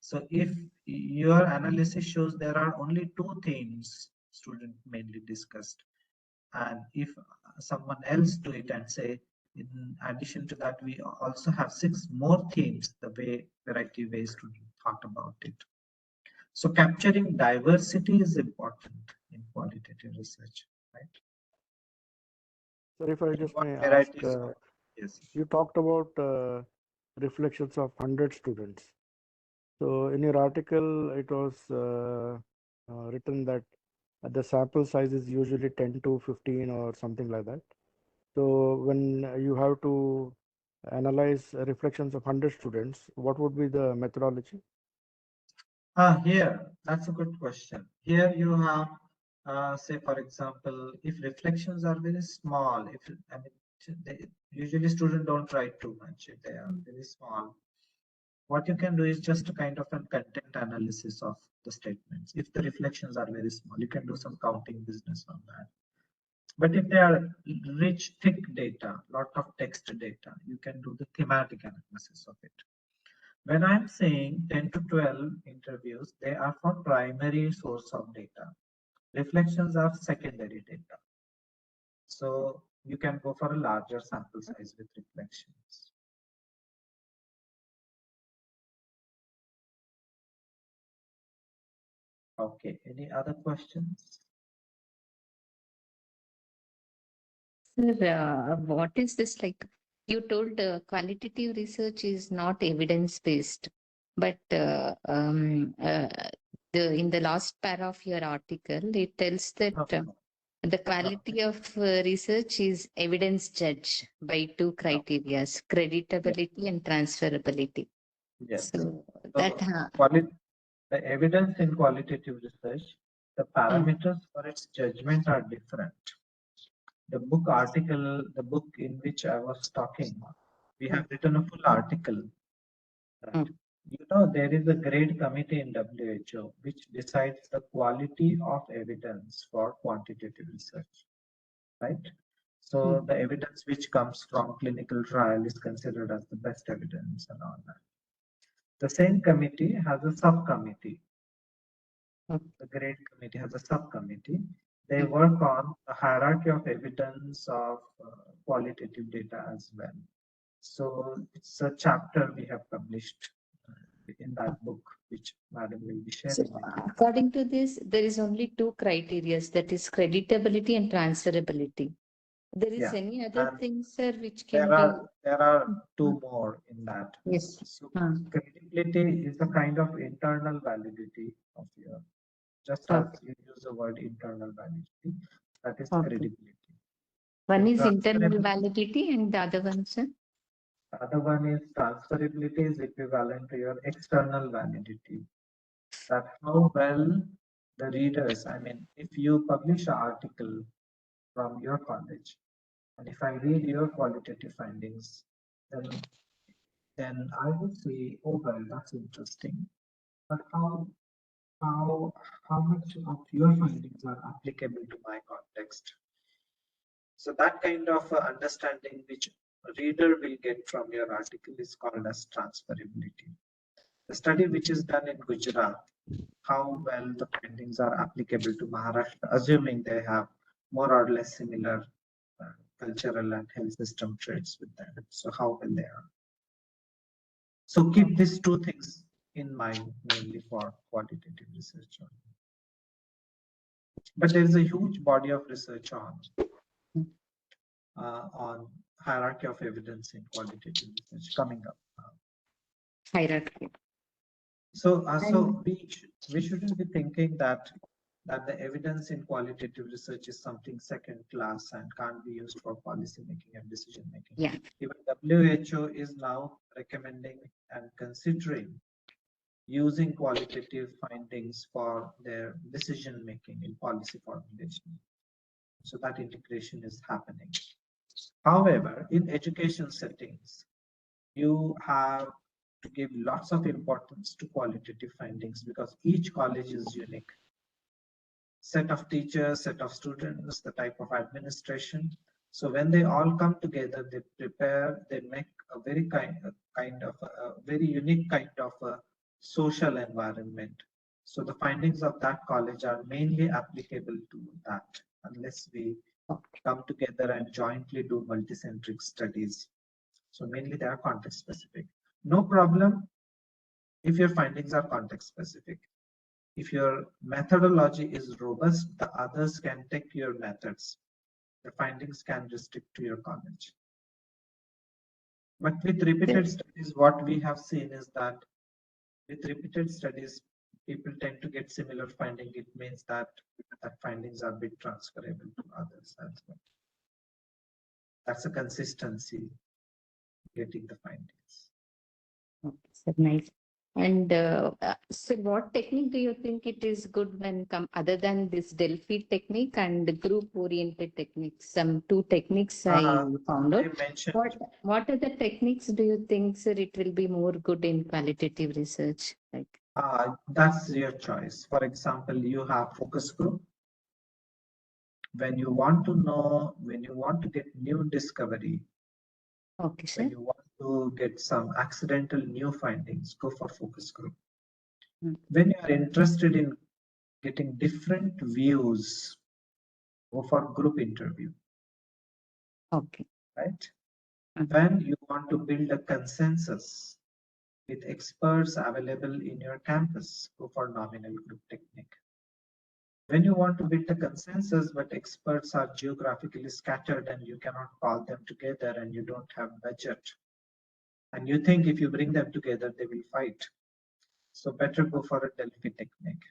So if your analysis shows there are only 2 themes student mainly discussed, and if someone else do it and say, in addition to that, we also have 6 more themes, the variety ways student thought about it. So capturing diversity is important in qualitative research, right? Sir, if I just What may ask, varieties? Yes. you talked about reflections of 100 students. So in your article, it was written that the sample size is usually 10 to 15 or something like that. So when you have to analyze reflections of 100 students, what would be the methodology? Here, that's a good question. Here you have, say, for example, if reflections are very small, usually students don't write too much if they are very small. What you can do is just a kind of a content analysis of the statements. If the reflections are very small, you can do some counting business on that. But if they are rich, thick data, lot of text data, you can do the thematic analysis of it. When I'm saying 10 to 12 interviews, they are for primary source of data. Reflections are secondary data. So you can go for a larger sample size with reflections. Okay, any other questions? Sir, what is this like? You told qualitative research is not evidence-based, but in the last para of your article, it tells that the quality of research is evidence judged by 2 criteria: creditability and transferability. Yes. So So that the evidence in qualitative research, the parameters for its judgment are different. The book in which I was talking, we have written a full article. Right? You know, there is a grade committee in WHO which decides the quality of evidence for quantitative research, right? So the evidence which comes from clinical trial is considered as the best evidence and all that. The same committee has a subcommittee. The grade committee has a subcommittee. They work on a hierarchy of evidence of qualitative data as well. So it's a chapter we have published in that book, which Madam will be sharing So with you. according to this, there is only 2 criteria, that is creditability and transferability. There is Yeah, any other and thing, sir, which can be? there are 2 more in that. Yes. So credibility is a kind of internal validity of your, just as you use the word internal validity, that is credibility. One The is internal transferability- validity and the other one, sir? The other one is transferability is equivalent to your external validity. That how well the readers, I mean, if you publish an article from your college, and if I read your qualitative findings, then I would say, oh well, that's interesting. But how much of your findings are applicable to my context? So that kind of understanding which a reader will get from your article is called as transferability. The study which is done in Gujarat, how well the findings are applicable to Maharashtra, assuming they have more or less similar cultural and health system traits with them. So how well they are. So keep these 2 things in mind mainly for qualitative research. But there is a huge body of research on hierarchy of evidence in qualitative research coming up. Hierarchy. So we shouldn't be thinking that the evidence in qualitative research is something second class and can't be used for policy making and decision making. Yeah. Even WHO is now recommending and considering using qualitative findings for their decision making in policy formulation. So that integration is happening. However, in education settings, you have to give lots of importance to qualitative findings because each college is unique. Set of teachers, set of students, the type of administration. So when they all come together, they prepare, they make a very kind of a very unique kind of a social environment. So the findings of that college are mainly applicable to that, unless we come together and jointly do multicentric studies. So mainly they are context specific. No problem if your findings are context specific. If your methodology is robust, the others can take your methods. The findings can restrict to your college. But with repeated studies, what we have seen is that with repeated studies, people tend to get similar finding. It means that findings are bit transferable to others as well. That's a consistency getting the findings. Okay, so nice. And so what technique do you think it is good when other than this Delphi technique and group oriented techniques? Some two techniques I found out. What are the techniques do you think, sir, it will be more good in qualitative research? Like that's your choice. For example, you have focus group. When you want to know, when you want to get new discovery, okay, sir. when you want to get some accidental new findings, go for focus group. When you are interested in getting different views, go for group interview. Okay. Right? When you want to build a consensus with experts available in your campus, go for nominal group technique. When you want to build a consensus, but experts are geographically scattered and you cannot call them together and you don't have budget, and you think if you bring them together, they will fight. So better go for a Delphi technique.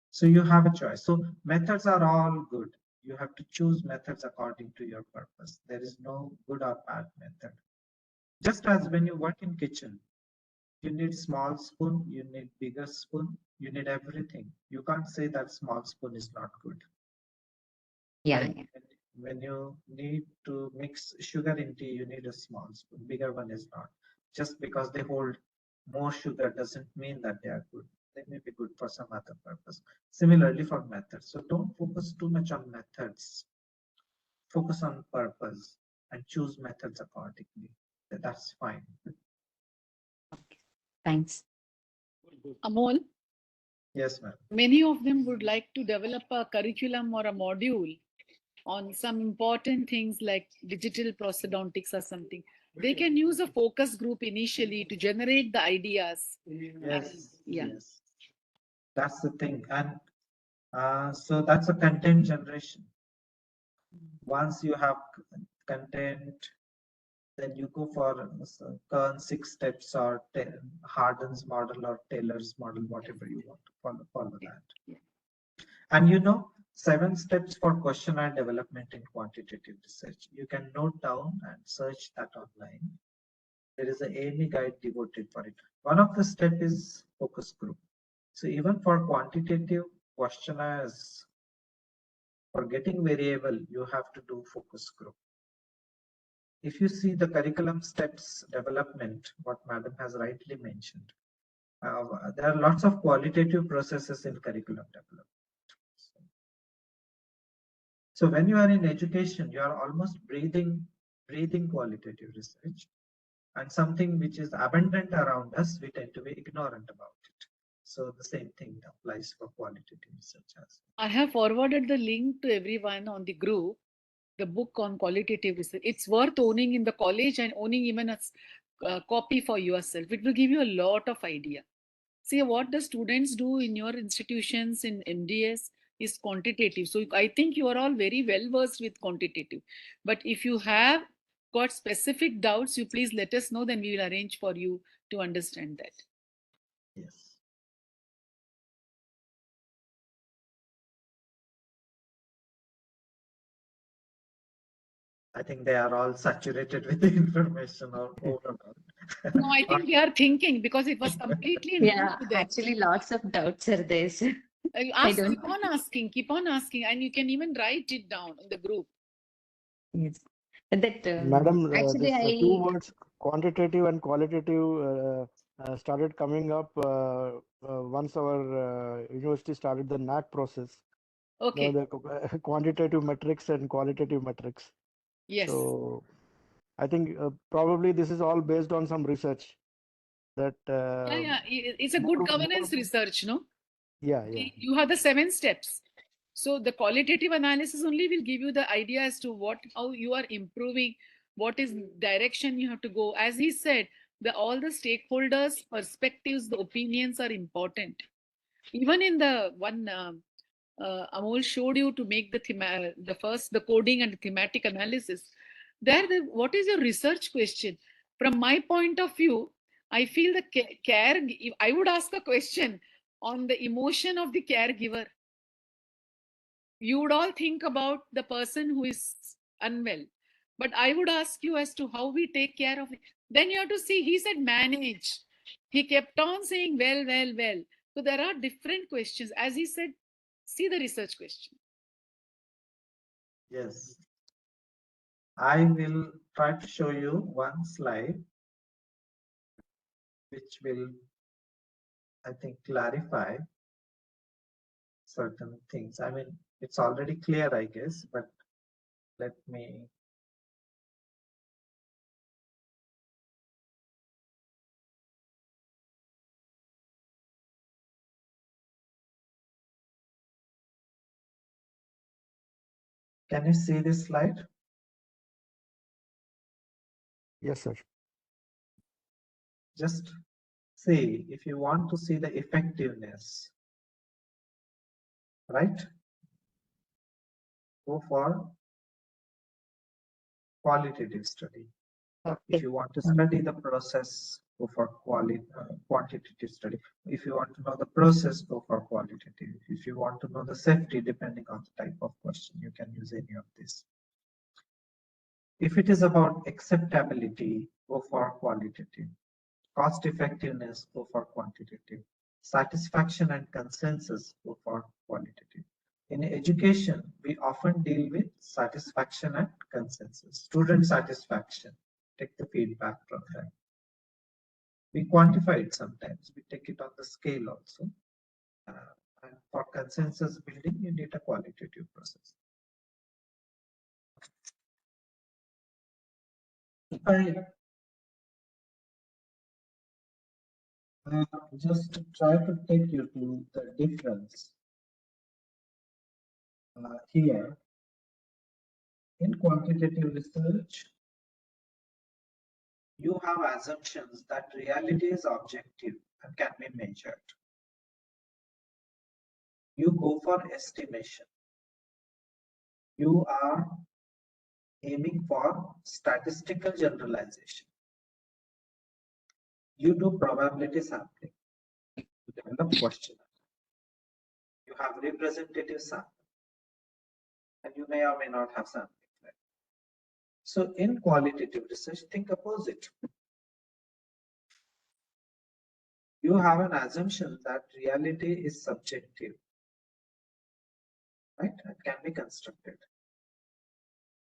So you have a choice. So methods are all good. You have to choose methods according to your purpose. There is no good or bad method. Just as when you work in kitchen, you need small spoon, you need bigger spoon, you need everything. You can't say that small spoon is not good. Yeah. Right? When you need to mix sugar in tea, you need a small spoon. Bigger one is not. Just because they hold more sugar doesn't mean that they are good. They may be good for some other purpose. Similarly for methods. So don't focus too much on methods. Focus on purpose and choose methods accordingly. That's fine. Okay. Thanks. Amol? Yes, ma'am. Many of them would like to develop a curriculum or a module on some important things like digital prosthodontics or something. They can use a focus group initially to generate the ideas. Yes. Yeah. Yes. That's the thing. And so that's a content generation. Once you have content, then you go for Kern's 6 steps or Hardin's model or Taylor's model, whatever you want to follow that. Yeah. And you know, 7 steps for questionnaire development in quantitative research. You can note down and search that online. There is an AME guide devoted for it. One of the steps is focus group. So even for quantitative questionnaires, for getting variable, you have to do focus group. If you see the curriculum steps development, what Madam has rightly mentioned, there are lots of qualitative processes in curriculum development. So when you are in education, you are almost breathing qualitative research, and something which is abundant around us, we tend to be ignorant about it. So the same thing applies for qualitative research as well. I have forwarded the link to everyone on the group, the book on qualitative research. It's worth owning in the college and owning even a copy for yourself. It will give you a lot of idea. See, what the students do in your institutions in MDS is quantitative. So I think you are all very well versed with quantitative. But if you have got specific doubts, you please let us know, then we will arrange for you to understand that. Yes. I think they are all saturated with the information or overload. No, I think they are thinking because it was completely new to them. Actually, lots of doubts are there. Sir. Keep on asking, and you can even write it down in the group. Yes. That Madam, actually this two I words, quantitative and qualitative, started coming up once our university started the NAC process. Okay. The quantitative metrics and qualitative metrics. Yes. So I think probably this is all based on some research that. Yeah. It's a good governance research, no? Yeah. You have the 7 steps. So the qualitative analysis only will give you the idea as to how you are improving, what is direction you have to go. As he said, all the stakeholders' perspectives, the opinions are important. Even in the one Amol showed you to make the coding and the thematic analysis. What is your research question? From my point of view, I feel the care. I would ask a question on the emotion of the caregiver. You would all think about the person who is unwell, but I would ask you as to how we take care of it. Then you have to see. He said manage. He kept on saying well. So there are different questions. As he said, see the research question. Yes. I will try to show you one slide which will, I think, clarify certain things. I mean, it's already clear, I guess, but let me. Can you see this slide? Yes, sir. Just see if you want to see the effectiveness, right? Go for qualitative study. If you want to study the process, go for quantitative study. If you want to know the process, go for qualitative. If you want to know the safety, depending on the type of question, you can use any of this. If it is about acceptability, go for qualitative. Cost effectiveness, go for quantitative. Satisfaction and consensus, go for qualitative. In education, we often deal with satisfaction and consensus. Student satisfaction, take the feedback from them. We quantify it sometimes. We take it on the scale also. And for consensus building, you need a qualitative process. If I just try to take you to the difference here. In quantitative research, you have assumptions that reality is objective and can be measured. You go for estimation. You are aiming for statistical generalization. You do probability sampling. You develop questionnaire. You have representative sampling. And you may or may not have sampling. So in qualitative research, think opposite. You have an assumption that reality is subjective, right? It can be constructed.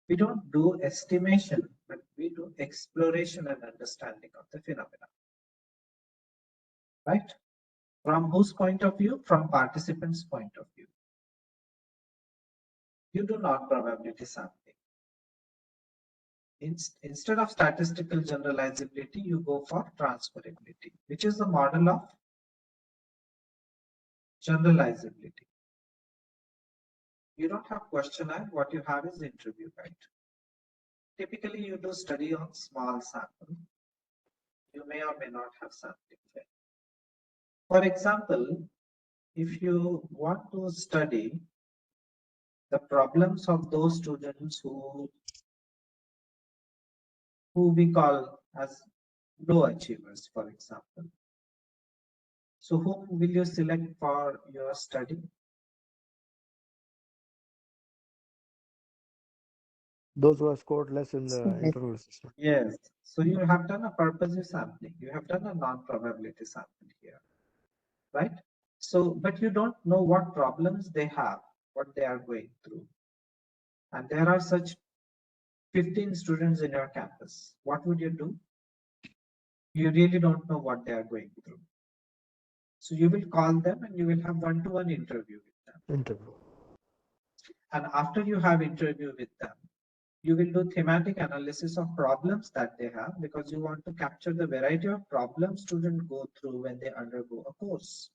We don't do estimation, but we do exploration and understanding of the phenomena, right? From whose point of view? From participants' point of view. You do not probability sampling. Instead of statistical generalizability, you go for transferability, which is the model of generalizability. You don't have questionnaire, what you have is interview, right? Typically, you do study on small sample. You may or may not have sampling. For example, if you want to study the problems of those students who we call as low achievers, for example. So whom will you select for your study? Those who have scored less in the interview system. Yes. So you have done a purposive sampling. You have done a non-probability sampling here, right? So, but you don't know what problems they have, what they are going through. And there are such 15 students in your campus. What would you do? You really don't know what they are going through. So you will call them and you will have one-to-one interview with them. Interview. And after you have interview with them, you will do thematic analysis of problems that they have, because you want to capture the variety of problems students go through when they undergo a course.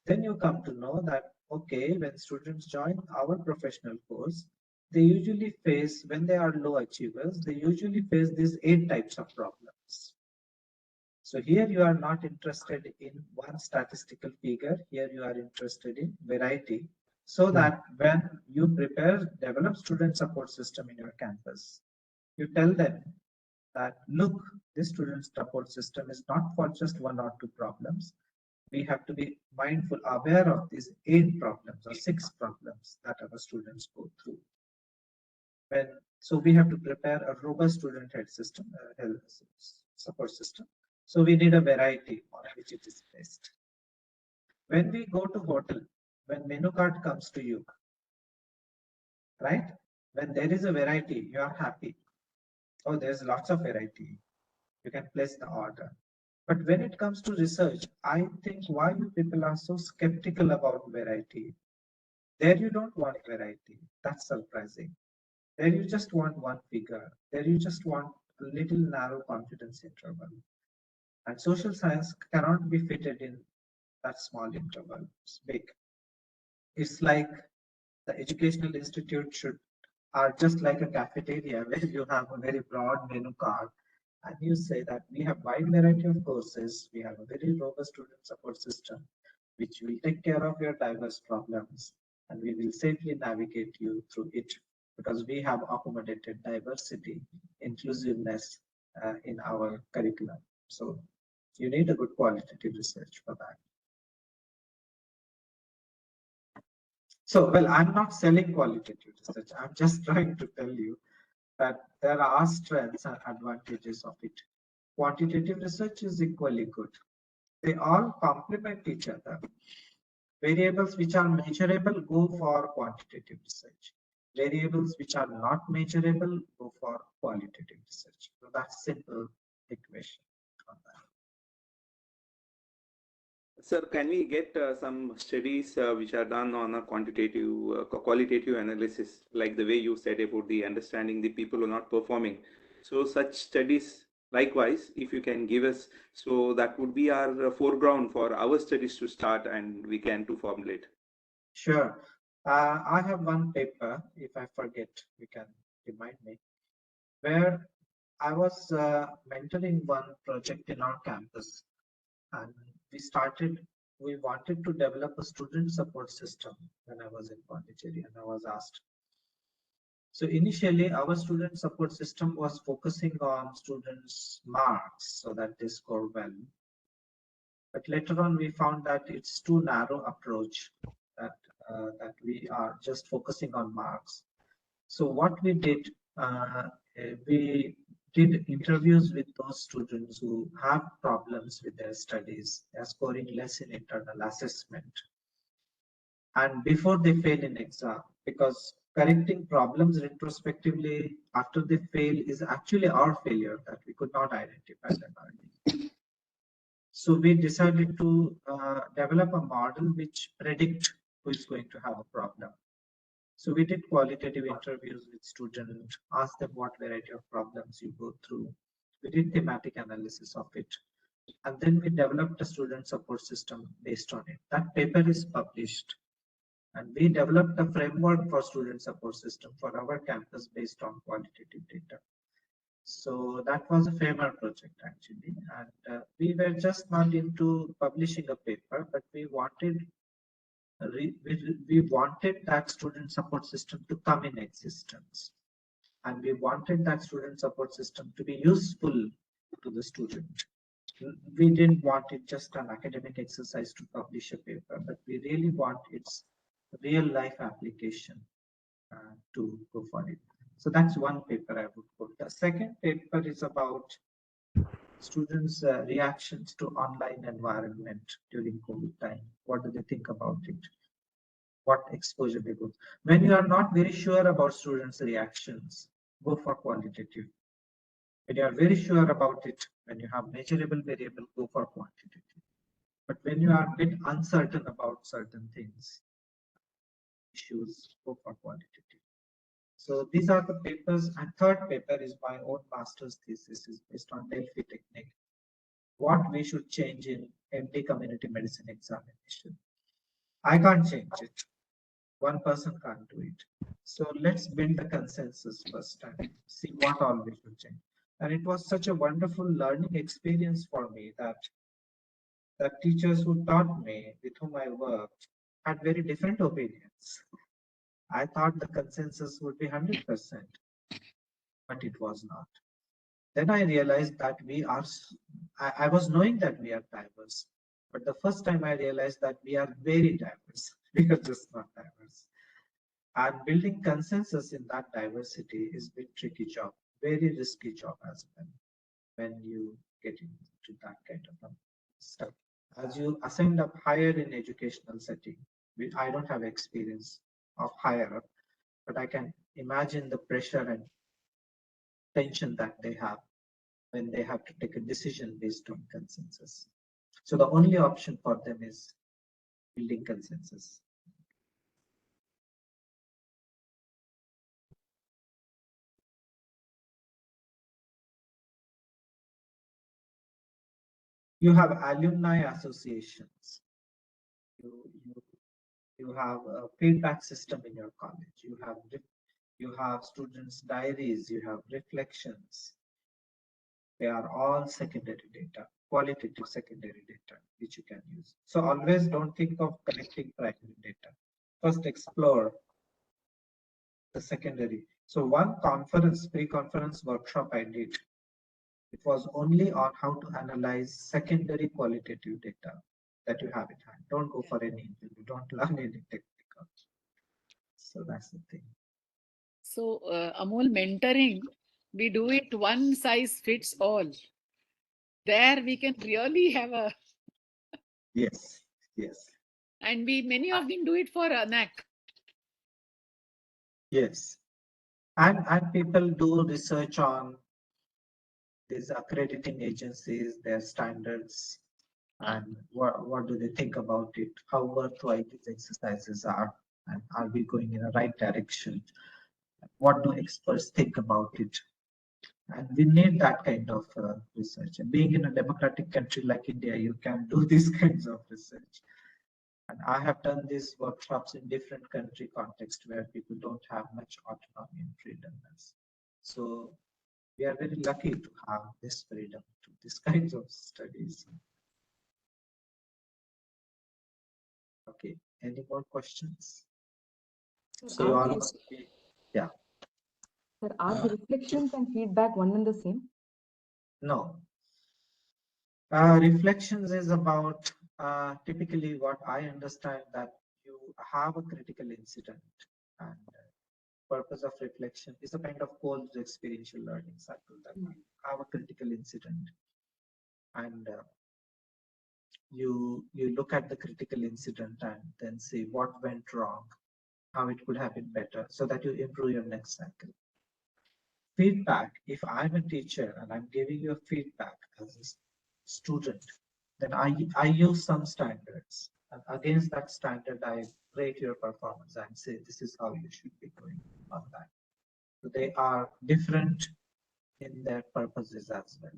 Then you come to know that, okay, when students join our professional course, they usually face, when they are low achievers, they usually face these 8 types of problems. So here you are not interested in one statistical figure, here you are interested in variety, so that when you develop student support system in your campus, you tell them that, look, this student support system is not for just 1 or 2 problems. We have to be mindful, aware of these 8 problems or 6 problems that our students go through. So we have to prepare a robust student health system, health support system. So we need a variety on which it is based. When we go to hotel, when menu card comes to you, right? When there is a variety, you are happy. Oh, there's lots of variety. You can place the order. But when it comes to research, I think why you people are so skeptical about variety. There you don't want variety. That's surprising. There you just want one figure. There you just want a little narrow confidence interval. And social science cannot be fitted in that small interval. It's big. It's like the educational institute are just like a cafeteria where you have a very broad menu card, and you say that we have wide variety of courses, we have a very robust student support system, which will take care of your diverse problems, and we will safely navigate you through it, because we have accommodated diversity, inclusiveness in our curriculum. So you need a good qualitative research for that. So, well, I'm not selling qualitative research. I'm just trying to tell you that there are strengths and advantages of it. Quantitative research is equally good. They all complement each other. Variables which are measurable go for quantitative research. Variables which are not measurable go for qualitative research. So that's simple equation on that. Sir, can we get some studies which are done on a qualitative analysis, like the way you said about the understanding the people who are not performing? So such studies, likewise, if you can give us, so that would be our foreground for our studies to start and we can to formulate. Sure. I have one paper, if I forget, you can remind me, where I was mentoring one project in our campus, and we wanted to develop a student support system when I was in Pondicherry, and I was asked. So initially, our student support system was focusing on students' marks so that they score well. But later on, we found that it's too narrow approach, that we are just focusing on marks. So what we did, we did interviews with those students who have problems with their studies, they are scoring less in internal assessment, and before they fail in exam, because correcting problems retrospectively after they fail is actually our failure, that we could not identify them early. So we decided to develop a model which predict who is going to have a problem. So we did qualitative interviews with students, asked them what variety of problems you go through. We did thematic analysis of it. And then we developed a student support system based on it. That paper is published. And we developed a framework for student support system for our campus based on qualitative data. So that was a FAMR project actually. And we were just not into publishing a paper, but we wanted that student support system to come in existence, and we wanted that student support system to be useful to the student. We didn't want it just an academic exercise to publish a paper, but we really want its real life application to go for it. So that's one paper I would put. The second paper is about students' reactions to online environment during COVID time. What do they think about it? What exposure they go. When you are not very sure about students' reactions, go for qualitative. When you are very sure about it, when you have measurable variable, go for quantitative. But when you are a bit uncertain about certain things, issues, go for qualitative. So these are the papers, and third paper is my own master's thesis, is based on Delphi technique. What we should change in MD community medicine examination. I can't change it. One person can't do it. So let's build the consensus first and see what all we should change. And it was such a wonderful learning experience for me that the teachers who taught me, with whom I worked, had very different opinions. I thought the consensus would be 100%, but it was not. Then I realized that we are, I was knowing that we are diverse, but the first time I realized that we are very diverse. We are just not diverse. And building consensus in that diversity is a bit tricky job, very risky job as well, when you get into that kind of stuff. As you ascend up higher in educational setting, I don't have experience of higher up, but I can imagine the pressure and tension that they have when they have to take a decision based on consensus. So the only option for them is building consensus. You have alumni associations. You have a feedback system in your college. You have students' diaries. You have reflections. They are all secondary data, qualitative secondary data, which you can use. So always don't think of collecting primary data. First explore the secondary. So one conference, pre-conference workshop I did, it was only on how to analyze secondary qualitative data that you have in hand. Don't go for any interview, don't learn any technical. So that's the thing. So Amol, mentoring, we do it one size fits all. There we can really have a, Yes, yes, and many of them do it for a knack. yes. And people do research on these accrediting agencies, their standards, and what do they think about it? How worthwhile these exercises are, and are we going in the right direction? What do experts think about it? And we need that kind of research. And being in a democratic country like India, you can do these kinds of research. And I have done these workshops in different country contexts where people don't have much autonomy and freedom. So we are very lucky to have this freedom to these kinds of studies. Okay, any more questions? So you all must be, yeah. Sir, are the reflections and feedback one and the same? No. Reflections is about typically what I understand, that you have a critical incident, and purpose of reflection is a kind of cold experiential learning cycle that you have a critical incident, and you look at the critical incident and then see what went wrong, how it could have been better, so that you improve your next cycle. Feedback, if I'm a teacher and I'm giving you feedback as a student, then I use some standards, and against that standard I rate your performance and say this is how you should be going on that. So they are different in their purposes as well.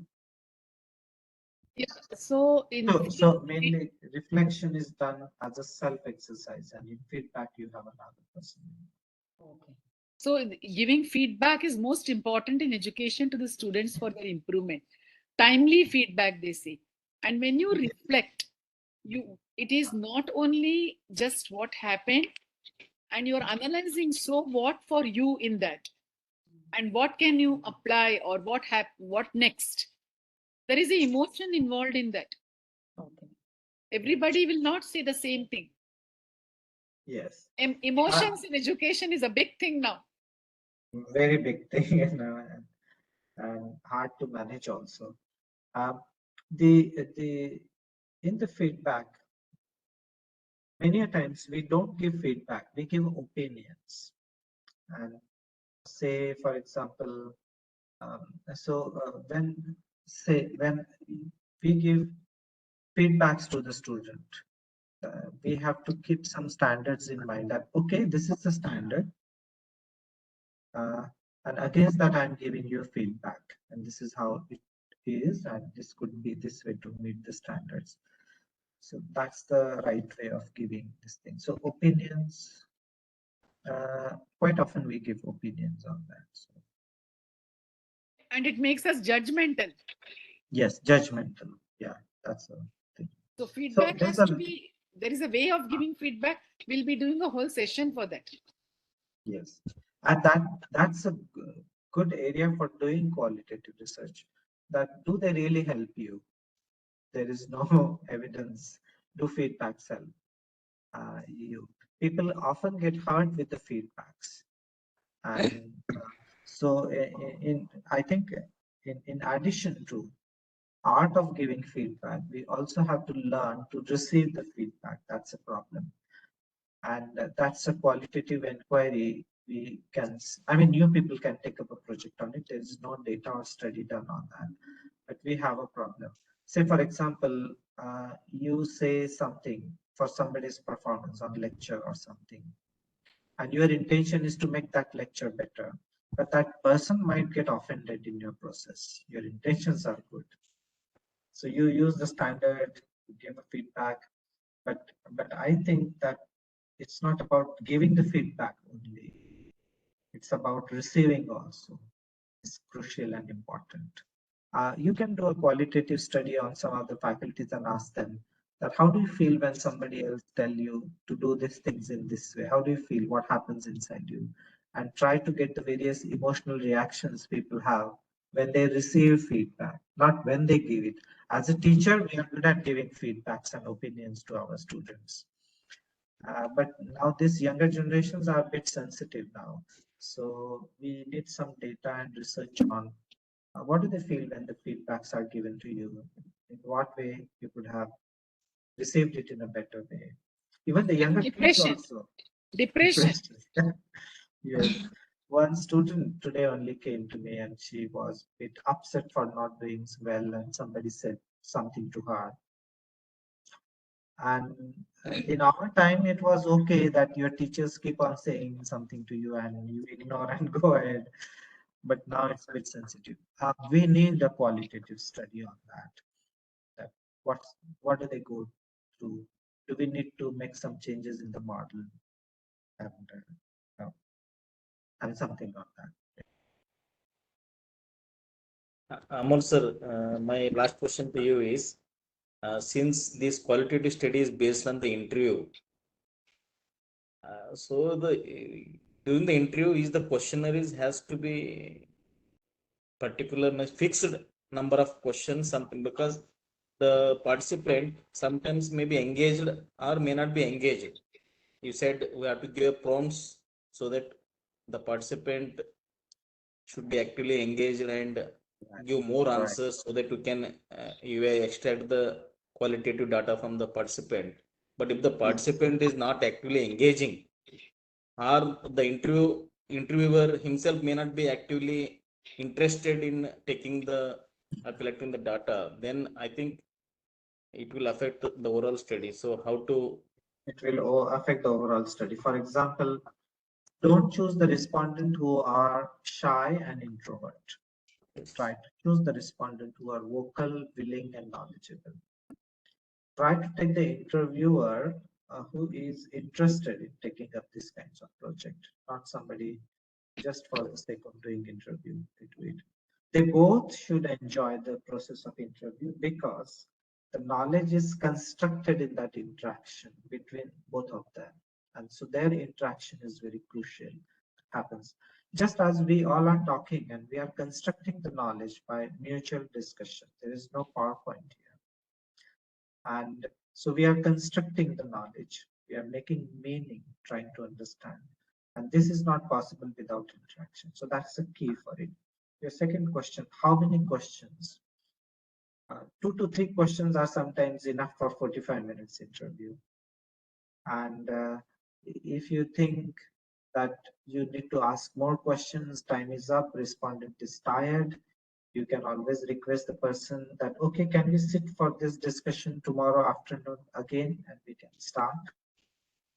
Yeah. So So mainly reflection is done as a self exercise, and in feedback you have another person. Okay. So giving feedback is most important in education to the students for their improvement. Timely feedback, they say. And when you reflect, it is not only just what happened, and you're analyzing, so what for you in that, and what can you apply, or what next. There is an emotion involved in that. Okay. Everybody will not say the same thing. Yes. Emotions in education is a big thing now. Very big thing, and hard to manage also. In the feedback, many a times we don't give feedback, we give opinions. And say, for example, when we give feedbacks to the student, we have to keep some standards in mind that, okay, this is the standard. And against that, I'm giving you feedback, and this is how it is, and this could be this way to meet the standards. So that's the right way of giving this thing. So opinions, quite often we give opinions on that. So. And it makes us judgmental. Yes, judgmental. Yeah, that's a thing. So feedback there's has to be, there is a way of giving feedback. We'll be doing a whole session for that. Yes, and that's a good area for doing qualitative research. That do they really help you? There is no evidence. Do feedbacks help you? People often get hurt with the feedbacks, and so I think in addition to art of giving feedback, we also have to learn to receive the feedback. That's a problem, and that's a qualitative inquiry. We can, I mean, new people can take up a project on it. There is no data or study done on that, but we have a problem. Say, for example, you say something for somebody's performance on lecture or something, and your intention is to make that lecture better, but that person might get offended in your process. Your intentions are good, so you use the standard to give a feedback, but I think that it's not about giving the feedback only. It's about receiving also. It's crucial and important. You can do a qualitative study on some of the faculties and ask them that how do you feel when somebody else tell you to do these things in this way? How do you feel? What happens inside you? And try to get the various emotional reactions people have when they receive feedback, not when they give it. As a teacher, we are good at giving feedbacks and opinions to our students. But now these younger generations are a bit sensitive now. So we need some data and research on what do they feel when the feedbacks are given to you? In what way you could have received it in a better way? Even the younger kids Depression. also. Depression. Yes. One student today only came to me and she was a bit upset for not doing well, and somebody said something to her. And in our time, it was okay that your teachers keep on saying something to you and you ignore and go ahead. But now it's a bit sensitive. We need a qualitative study on that. That what do they go through? Do we need to make some changes in the model and something on that? Amol sir, my last question to you is, since this qualitative study is based on the interview, so during the interview, is the questionnaires has to be particular fixed number of questions, something, because the participant sometimes may be engaged or may not be engaged. You said we have to give prompts so that the participant should be actively engaged and give more answers so that you can you extract the qualitative data from the participant. But if the participant is not actively engaging, or the interviewer himself may not be actively interested in taking the collecting the data, then I think it will affect the overall study. So how to? It will affect the overall study. For example, don't choose the respondent who are shy and introvert. Try to choose the respondent who are vocal, willing, and knowledgeable. Try to take the interviewer who is interested in taking up this kinds of project, not somebody just for the sake of doing interview. They both should enjoy the process of interview because the knowledge is constructed in that interaction between both of them. And so their interaction is very crucial, happens. Just as we all are talking and we are constructing the knowledge by mutual discussion. There is no PowerPoint here. And so we are constructing the knowledge. We are making meaning, trying to understand. And this is not possible without interaction. So that's the key for it. Your second question, how many questions? 2 to 3 questions are sometimes enough for 45 minutes interview. And if you think that you need to ask more questions, time is up, respondent is tired, you can always request the person that, okay, can we sit for this discussion tomorrow afternoon again and we can start.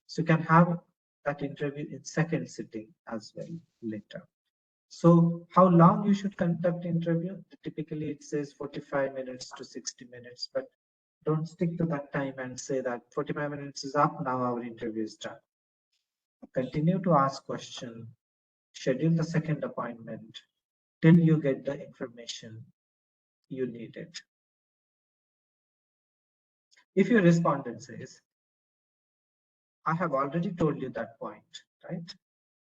So you can have that interview in second sitting as well later. So how long you should conduct interview? Typically it says 45 minutes to 60 minutes, but don't stick to that time and say that 45 minutes is up, now our interview is done. Continue to ask questions, schedule the second appointment till you get the information you needed. If your respondent says, I have already told you that point, right?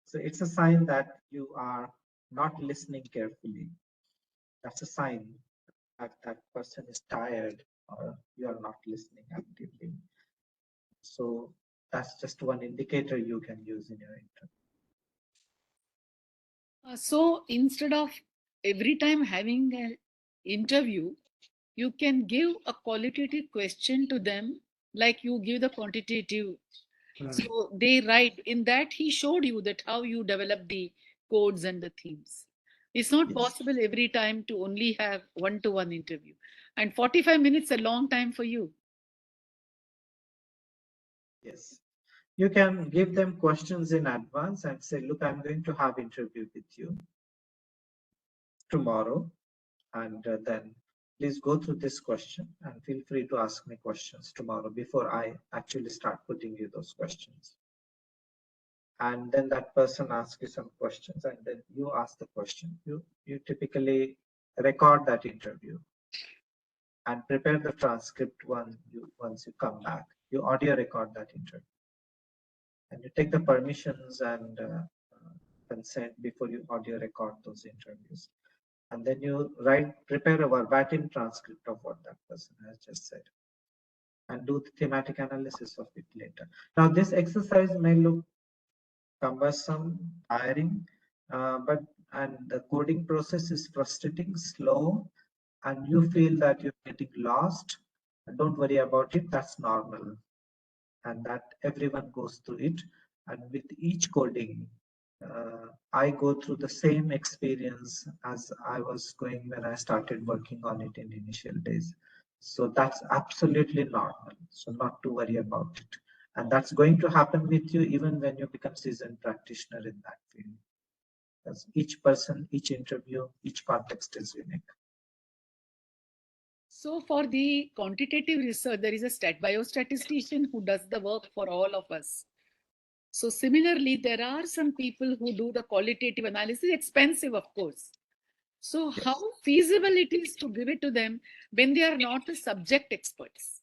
So it's a sign that you are not listening carefully. That's a sign that that person is tired or you are not listening actively. So that's just one indicator you can use in your interview. So instead of every time having an interview, you can give a qualitative question to them, like you give the quantitative. So they write in that he showed you that how you develop the codes and the themes. It's not Yes. possible every time to only have one-to-one interview. And 45 minutes a long time for you. Yes. You can give them questions in advance and say, look, I'm going to have interview with you tomorrow. And then please go through this question and feel free to ask me questions tomorrow before I actually start putting you those questions. And then that person asks you some questions and then you ask the question. You typically record that interview and prepare the transcript once you come back. You audio record that interview. And you take the permissions and consent before you audio record those interviews. And then you prepare a verbatim transcript of what that person has just said and do the thematic analysis of it later. Now, this exercise may look cumbersome, tiring, and the coding process is frustrating, slow, and you feel that you're getting lost. Don't worry about it, that's normal. And that everyone goes through it. And with each coding, I go through the same experience as I was going when I started working on it in initial days. So that's absolutely normal. So not to worry about it. And that's going to happen with you even when you become seasoned practitioner in that field. Because each person, each interview, each context is unique. So for the quantitative research, there is a biostatistician who does the work for all of us. So similarly, there are some people who do the qualitative analysis, expensive, of course. So Yes. how feasible it is to give it to them when they are not the subject experts?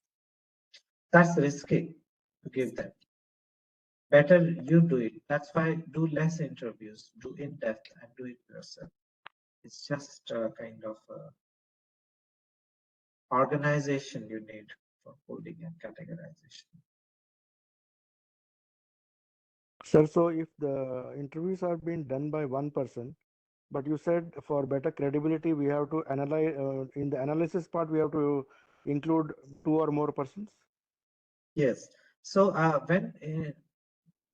That's risky to give them. Better you do it. That's why do less interviews, do in depth and do it yourself. It's just a kind of organization you need for coding and categorization. Sir, so if the interviews are being done by one person, but you said for better credibility, we have to analyze in the analysis part, we have to include two or more persons. Yes. So when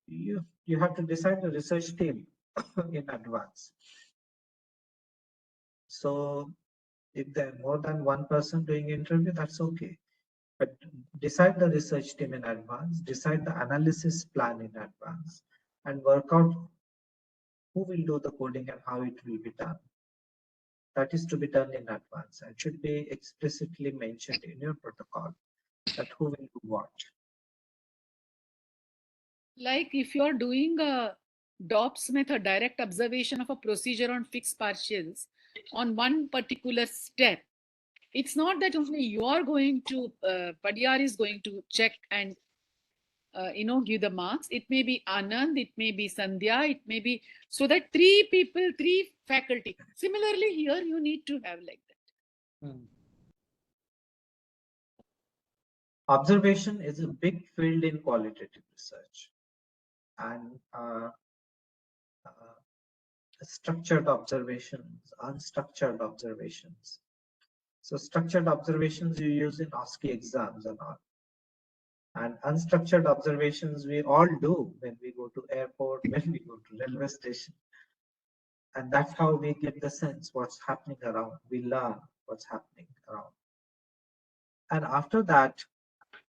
you have to decide the research team in advance. So if there are more than one person doing interview, that's okay. But decide the research team in advance, decide the analysis plan in advance, and work out who will do the coding and how it will be done. That is to be done in advance and should be explicitly mentioned in your protocol that who will do what. Like if you are doing a DOPS method, direct observation of a procedure on fixed partials on one particular step, it's not that only you are going to, Padiyar is going to check and give the marks. It may be Anand, it may be Sandhya, it may be, so that three people, three faculty. Similarly, here you need to have like that. Observation is a big field in qualitative research, and structured observations, unstructured observations. So structured observations you use in OSCE exams and all. And unstructured observations we all do when we go to airport, when we go to railway station. And that's how we get the sense what's happening around. We learn what's happening around. And after that,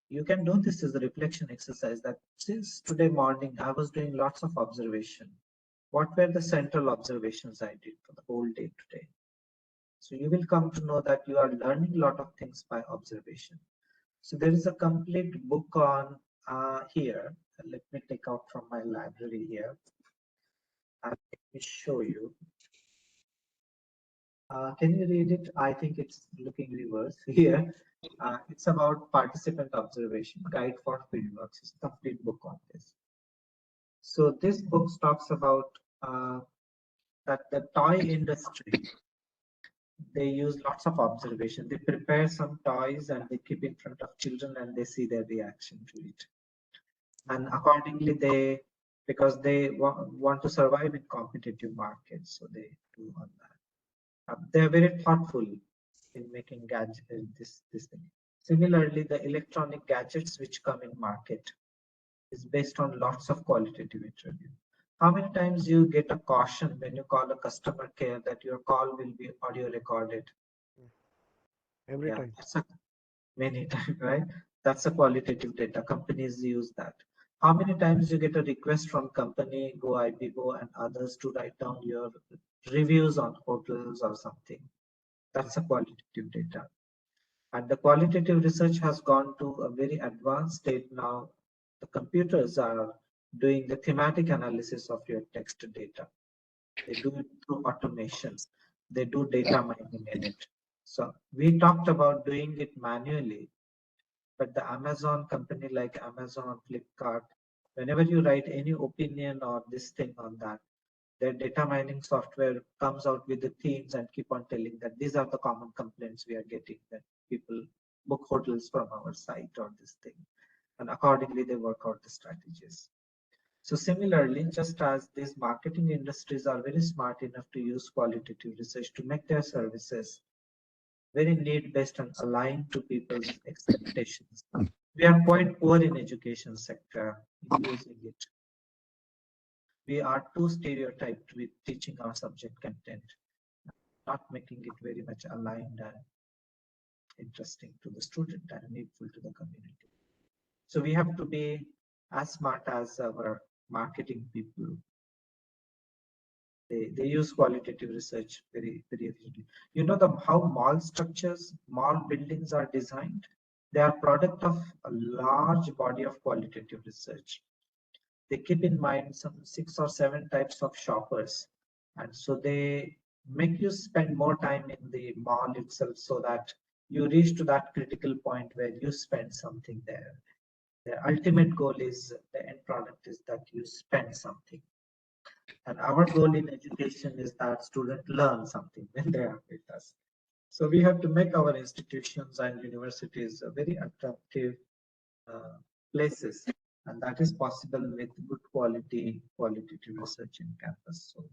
you can do this as a reflection exercise that since today morning, I was doing lots of observation. What were the central observations I did for the whole day today? So you will come to know that you are learning a lot of things by observation. So there is a complete book on here. Let me take out from my library here. And let me show you. Can you read it? I think it's looking reverse here. It's about participant observation, guide for fieldworks. It's a complete book on this. So this book talks about that the toy industry, they use lots of observation. They prepare some toys and they keep in front of children and they see their reaction to it. And accordingly, because they want to survive in competitive markets, so they do on that. They're very thoughtful in making gadgets, this thing. Similarly, the electronic gadgets which come in market is based on lots of qualitative interview. How many times you get a caution when you call a customer care that your call will be audio recorded? Every time. Many times, right? That's a qualitative data. Companies use that. How many times you get a request from company, Go IPGO and others to write down your reviews on hotels or something? That's a qualitative data. And the qualitative research has gone to a very advanced state now. The computers are doing the thematic analysis of your text data. They do it through automation. They do data mining in it. So we talked about doing it manually, but the Amazon company like Amazon, Flipkart, whenever you write any opinion or this thing on that, their data mining software comes out with the themes and keep on telling that these are the common complaints we are getting that people book hotels from our site or this thing. And accordingly, they work out the strategies. So similarly, just as these marketing industries are very smart enough to use qualitative research to make their services very need-based and aligned to people's expectations. We are quite poor in education sector in using it. We are too stereotyped with teaching our subject content, not making it very much aligned and interesting to the student and needful to the community. So we have to be as smart as our marketing people. They use qualitative research very efficiently. You know how mall structures, mall buildings are designed? They are product of a large body of qualitative research. They keep in mind some 6 or 7 types of shoppers. And so they make you spend more time in the mall itself so that you reach to that critical point where you spend something there. The ultimate goal is, the end product is that you spend something. And our goal in education is that students learn something when they are with us. So we have to make our institutions and universities very attractive places. And that is possible with good quality qualitative research in campus. So,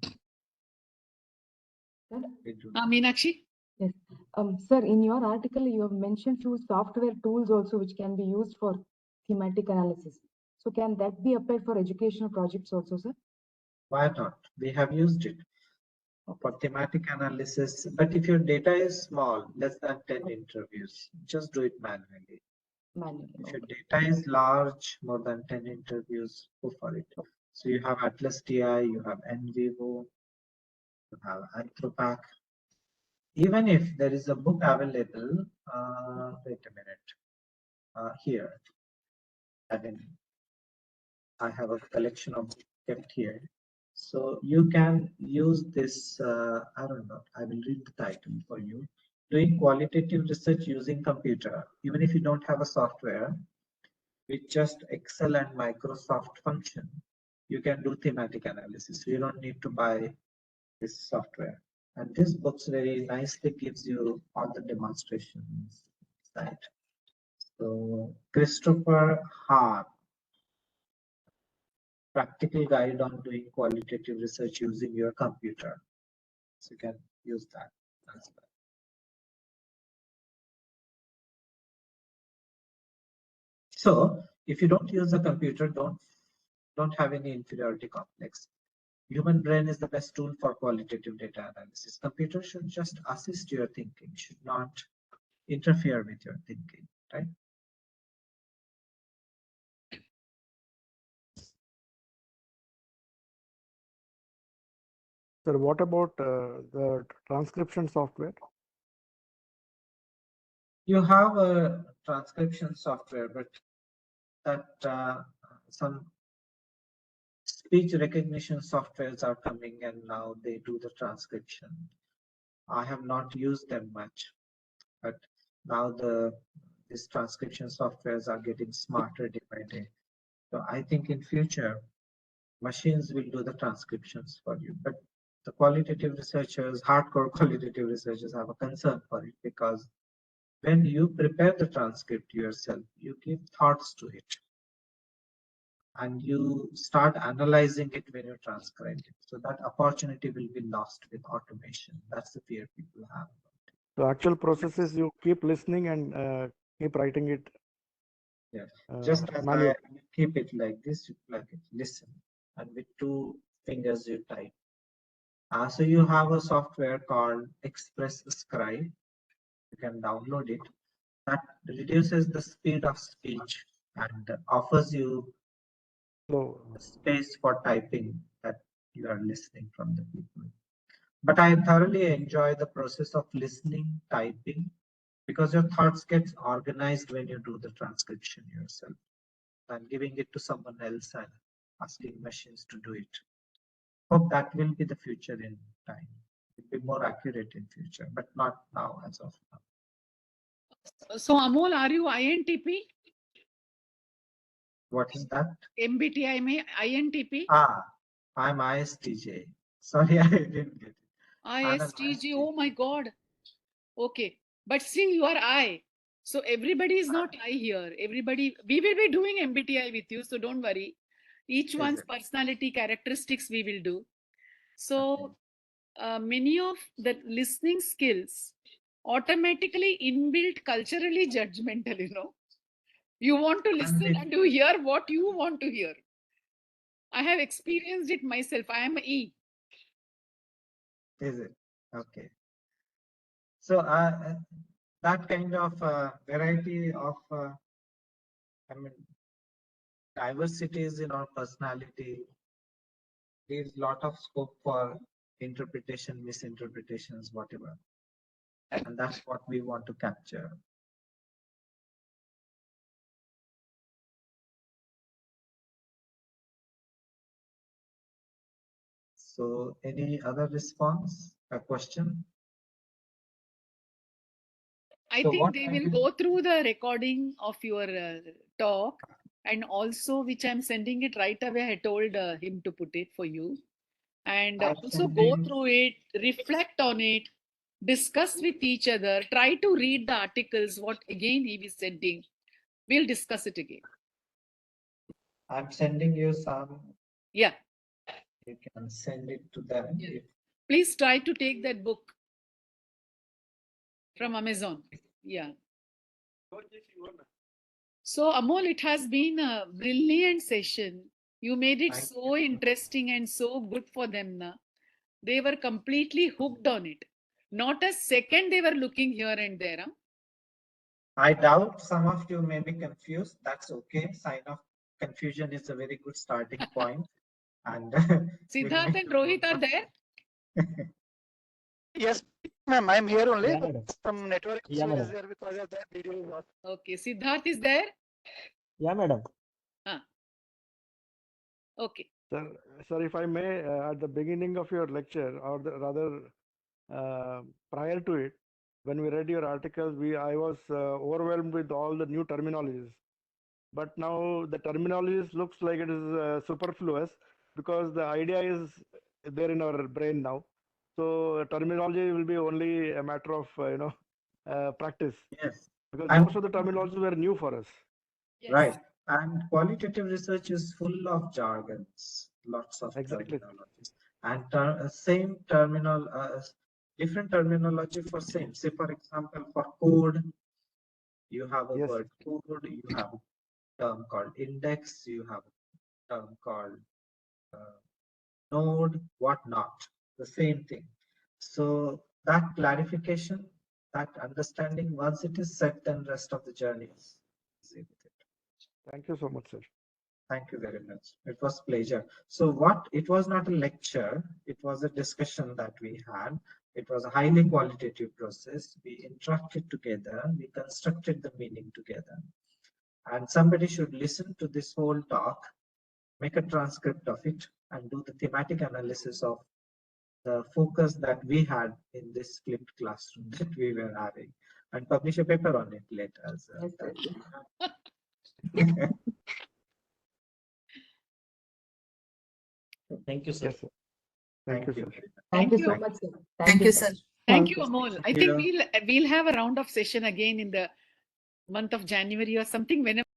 Meenakshi? Yes. Sir, in your article, you have mentioned few software tools also which can be used for thematic analysis. So can that be applied for educational projects also, sir? Why not? We have used it for thematic analysis. But if your data is small, less than 10 interviews, just do it manually. If your data is large, more than 10 interviews, go for it. So you have Atlas TI, you have NVivo, you have Anthropac. Even if there is a book available, wait a minute, here. I have a collection of books kept here. So you can use this, I don't know, I will read the title for you. Doing qualitative research using computer, even if you don't have a software, with just Excel and Microsoft function, you can do thematic analysis. You don't need to buy this software. And this book very nicely gives you all the demonstrations. Right. So Christopher Haar, Practical Guide on Doing Qualitative Research Using Your Computer. So you can use that as well. So if you don't use the computer, don't have any inferiority complex. Human brain is the best tool for qualitative data analysis. Computer should just assist your thinking, should not interfere with your thinking, right? Sir, what about the transcription software? You have a transcription software, but that some speech recognition softwares are coming and now they do the transcription. I have not used them much, but now these transcription softwares are getting smarter day by day. So I think in future, machines will do the transcriptions for you. But the qualitative researchers, hardcore qualitative researchers have a concern for it, because when you prepare the transcript yourself, you give thoughts to it. And you start analyzing it when you transcribe it. So that opportunity will be lost with automation. That's the fear people have. The actual process is you keep listening and keep writing it. Yeah, just as manually. I keep it like this, you plug it, listen, and with 2 fingers you type. So you have a software called Express Scribe. You can download it. That reduces the speed of speech and offers you space for typing that you are listening from the people. But I thoroughly enjoy the process of listening, typing, because your thoughts get organized when you do the transcription yourself and giving it to someone else and asking machines to do it. Hope that will be the future in time. It will be more accurate in future, but not now as of now. So Amol, are you INTP? What is that? MBTI में INTP? I'm ISTJ. Sorry, I didn't get it. ISTJ, oh my God. Okay, but see, you are I. So everybody is not I here. Everybody, we will be doing MBTI with you, so don't worry. Each one's personality characteristics we will do. So many of the listening skills automatically inbuilt culturally judgmental, you know. You want to listen and you hear what you want to hear. I have experienced it myself. I am E. Is it? Okay. So that kind of variety of, I mean, diversities in our personality leaves a lot of scope for interpretation, misinterpretations, whatever. And that's what we want to capture. So any other response, a question? I think they will go through the recording of your talk, and also which I'm sending it right away. I told him to put it for you, and also go through it, reflect on it, discuss with each other, try to read the articles, what again he is sending. We'll discuss it again. I'm sending you some. Yeah. You can send it to them. Yeah. Please try to take that book from Amazon. Yeah. So Amol, it has been a brilliant session. You made it so interesting and so good for them. Na? They were completely hooked on it. Not a second they were looking here and there. Huh? I doubt some of you may be confused. That's okay. Sign of confusion is a very good starting point. And Siddharth and Rohit are there? Yes, ma'am, I'm here only. Yeah, Some network issue madam. is there because of that video was. Okay, Siddharth is there? Yeah, madam. Okay. Sir, if I may, at the beginning of your lecture, or rather prior to it, when we read your articles, I was overwhelmed with all the new terminologies. But now the terminologies looks like it is superfluous, because the idea is there in our brain now. So terminology will be only a matter of practice. Yes. Because most of the terminologies were new for us. Yes. Right. And qualitative research is full of jargons, lots of terminologies, and same terminal, different terminology for same. Say, for example, for code, you have a word code, you have term called index, you have a term called node, whatnot, the same thing. So that clarification, that understanding, once it is set, then rest of the journey is easy with it. Thank you so much, sir. Thank you very much. It was pleasure. So it was not a lecture, it was a discussion that we had. It was a highly qualitative process. We interacted together, we constructed the meaning together. And somebody should listen to this whole talk, make a transcript of it, and do the thematic analysis of the focus that we had in this flipped classroom that we were having, and publish a paper on it later. So Yes, sir. Thank you, sir. Yes, sir. Thank you, sir. Thank you so you. much, sir. Thank you, sir. Thank you, Amol. I Thank think you. we'll have a round of session again in the month of January or something whenever